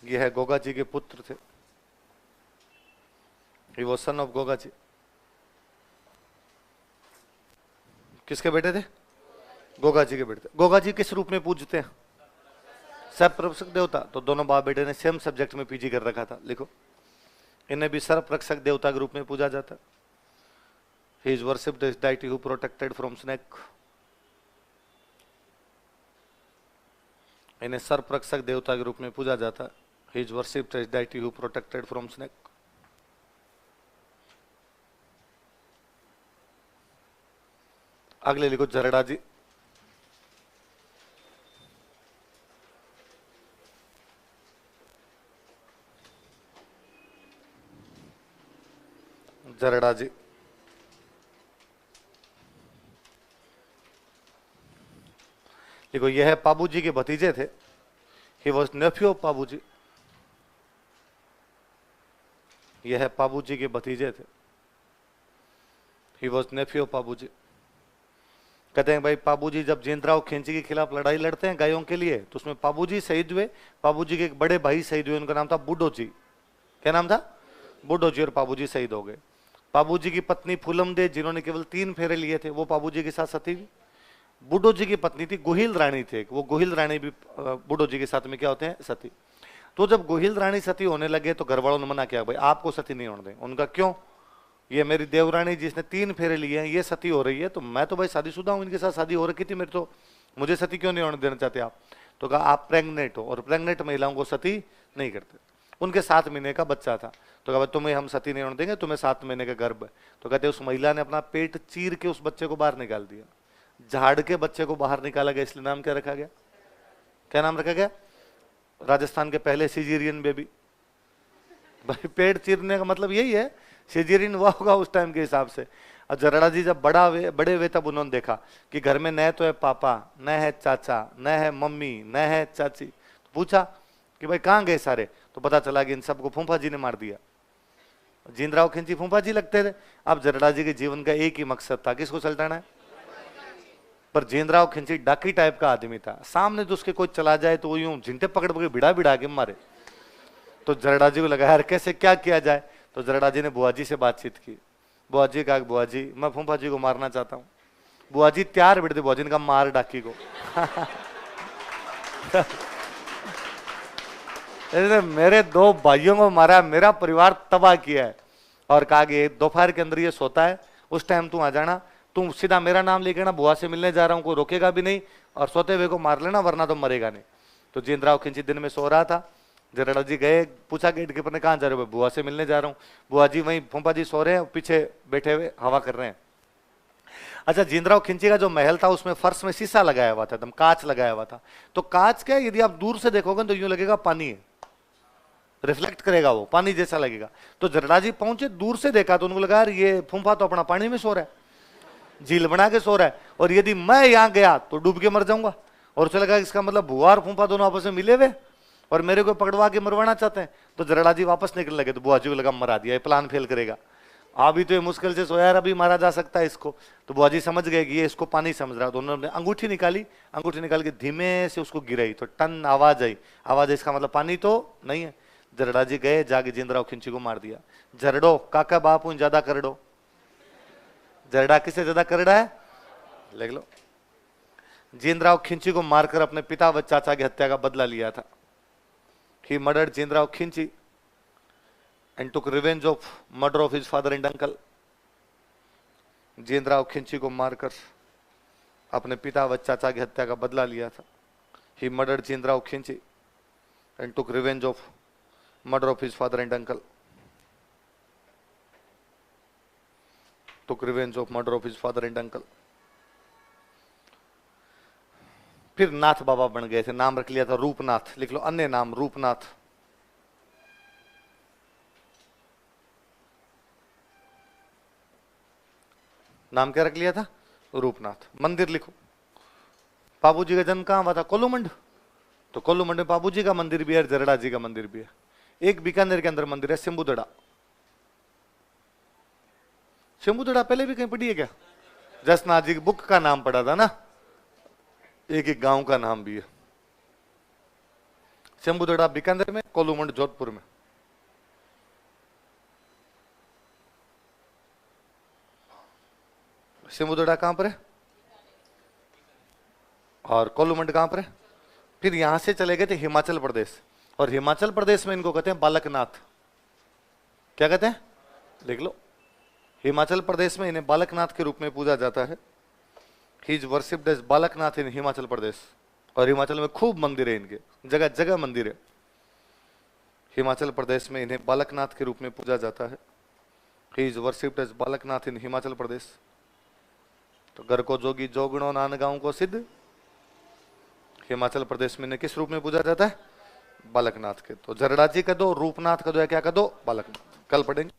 यह गोगा जी के पुत्र थे, he was son of Goga ji. किसके बेटे थे? गोगा जी के बेटे थे। गोगा जी किस रूप में पूजते हैं? सर्वरक्षक देवता। तो दोनों बाप बेटे ने सेम सब्जेक्ट में पीजी कर रखा था। लिखो, इन्हें भी सर्वरक्षक देवता के रूप में पूजा जाता। He is worshipped as deity who protected from snake. इन्हें सर्वरक्षक देवता के रूप में पूजा जाता। He is worshipped as deity who protected from snake. अगले लिखो, जरडा जी। जरडा जी देखो, यह पाबू जी के भतीजे थे। He was nephew of Pabu ji. यह पाबू जी के भतीजे थे। He was nephew of Pabu ji. कहते हैं भाई, पाबू जी जब जींदराव खिंची के खिलाफ लड़ाई लड़ते हैं गायों के लिए, तो उसमें पाबू जी शहीद हुए। पाबू जी के एक बड़े भाई शहीद हुए, उनका नाम था बूढ़ो जी। क्या नाम था? बूढ़ो जी। और पाबू जी शहीद हो गए। पाबू जी की पत्नी फूलम दे, जिन्होंने केवल 3 फेरे लिए थे, वो पाबू जी के साथ सती हुई। बूढ़ो जी की पत्नी थी गोहिल रानी थे, वो गोहिल रानी भी बूढ़ो जी के साथ में क्या होते हैं? सती। तो जब गोहिल रानी सती होने लगे तो घर वालों ने मना किया, भाई आपको सती नहीं होने दें। उनका क्यों? ये मेरी देवरानी जिसने 3 फेरे लिए हैं, ये सती हो रही है, तो मैं तो भाई शादीशुदा हूं, इनके साथ शादी हो रखी थी मेरी, तो मुझे सती क्यों नहीं होने देना चाहते आप? तो कहा आप प्रेग्नेंट हो, और प्रेग्नेंट महिलाओं को सती नहीं करते। उनके 7 महीने का बच्चा था, तो कहा तुम्हें हम सती नहीं होने देंगे, तुम्हें 7 महीने का गर्भ है। तो कहते उस महिला ने अपना पेट चीर के उस बच्चे को बाहर निकाल दिया। झाड़ के बच्चे को बाहर निकाला गया, इसलिए नाम क्या रखा गया? क्या नाम रखा गया? राजस्थान के पहले सिजेरियन बेबी। भाई पेट चीरने का मतलब यही है, सिजेरियन हुआ होगा उस टाइम के हिसाब से। और जरड़ा जी जब बड़े हुए तब उन्होंने देखा कि घर में न तो है पापा, न है चाचा, न है मम्मी, न है चाची। तो पूछा कि भाई कहाँ गए सारे? तो पता चला कि इन सबको फूफा जी ने मार दिया। जींदराव खिंची फूफा जी लगते थे। अब जरड़ा जी के जीवन का एक ही मकसद था, किसको सल्टाना है? पर जींदराव खिंची डाकी टाइप का आदमी था, सामने तो उसके कोई चला जाए तो वो यूं झिंटे पकड़ पकड़ भिड़ा भिड़ा के मारे। तो जरड़ा जी को लगा यार कैसे क्या किया जाए। तो जरड़ा जी ने बुआ जी से बातचीत की। बुआ जी कहा, बुआ जी मैं फूफा जी को मारना चाहता हूँ। बुआ जी तैयार बैठे थे, बुआ जी ने कहा मार डाकी को। मेरे 2 भाइयों को मारा, मेरा परिवार तबाह किया है। और कहा कि दोपहर के अंदर ये सोता है, उस टाइम तू आ जाना, तुम सीधा मेरा नाम लेके ना, बुआ से मिलने जा रहा हूँ, कोई रोकेगा भी नहीं, और सोते हुए को मार लेना वरना तो मरेगा नहीं। तो जींदराव खिंची दिन में सो रहा था। जरड़ा जी गए, पूछा गेट कीपर ने कहाँ जा रहे हो? बुआ से मिलने जा रहा हूँ। बुआ जी वहीं फूफा जी सो रहे हैं, पीछे बैठे हुए हवा कर रहे हैं। अच्छा, जींदराव खिंची का जो महल था उसमें फर्श में शीशा लगाया हुआ था, एकदम कांच लगाया हुआ था। तो कांच क्या, यदि आप दूर से देखोगे तो यूं लगेगा पानी है, रिफ्लेक्ट करेगा, वो पानी जैसा लगेगा। तो जरड़ा जी पहुंचे, दूर से देखा तो उनको लगा यार ये फूफा तो अपना पानी में सो रहा है, झील बना के सो रहा है, और यदि मैं यहां गया तो डूब के मर जाऊंगा। और उसे लगा इसका मतलब बुआ और फूफा दोनों आपस में मिले हुए और मेरे को पकड़वा के मरवाना चाहते हैं। तो जरड़ा जी वापस निकलने लगे। तो बुआ जी को लगा मरा दिया, ये प्लान फेल करेगा, अभी तो ये मुश्किल से सोया, अभी मारा जा सकता है इसको। तो बुआ जी समझ गए कि ये इसको पानी समझ रहा है। तो उन्होंने अंगूठी निकाली, अंगूठी निकाल के धीमे से उसको गिराई, तो टन आवाज आई। आवाज इसका मतलब पानी तो नहीं है। जरड़ा जी गए, जाके जींदराव खिंची को मार दिया। जरड़ो काका बापू ज्यादा करड़ो। जरड़ा किससे ज्यादा करड़ा है? लिख लो। जींदराव खिंची को मारकर अपने पिता व चाचा की हत्या का बदला लिया था। He murdered जींदराव खिंची and took revenge of murder of his father and uncle. जींदराव खिंची को मारकर अपने पिता व चाचा की हत्या का बदला लिया था। He murdered जींदराव खिंची and took revenge of murder of his father and uncle. Took revenge of murder of his father and uncle. फिर नाथ बाबा बन गए थे, नाम रख लिया था रूपनाथ। लिख लो, अन्य नाम रूपनाथ। नाम क्या रख लिया था? रूपनाथ। मंदिर लिखो, बाबूजी का जन्म कहां हुआ था? कोल्लूमंड। तो कोल्लूमंड में बाबूजी का मंदिर भी है, जरड़ा जी का मंदिर भी है। एक बीकानेर के अंदर मंदिर है शंभुदड़ा। शंभुदड़ा पहले भी कहीं पढ़ी है क्या? जसनाथ जी की बुक का नाम पढ़ा था ना, एक एक गांव का नाम भी है। शंभुदड़ा बीकानेर में, कोलूमंड जोधपुर में। शंभुदड़ा कहां पर है और कोलूमंड कहां पर है? फिर यहां से चले गए थे हिमाचल प्रदेश, और हिमाचल प्रदेश में इनको कहते हैं बालकनाथ। क्या कहते हैं? लिख लो। हिमाचल प्रदेश में इन्हें बालकनाथ के रूप में पूजा जाता है। He is worshipped as Balaknath in Himachal Pradesh. और हिमाचल में खूब मंदिर है इनके, जगह जगह मंदिर है। हिमाचल प्रदेश में इन्हें बालकनाथ के रूप में पूजा जाता है। He is worshipped as Balaknath in Himachal Pradesh. तो घर को जोगी जोगणो नान गांव को सिद्ध। हिमाचल प्रदेश में इन्हें किस रूप में पूजा जाता है? बालकनाथ के। तो जरड़ा जी का दो, रूपनाथ का दो, या क्या का दो? बालकनाथ। कल पढ़ेंगे।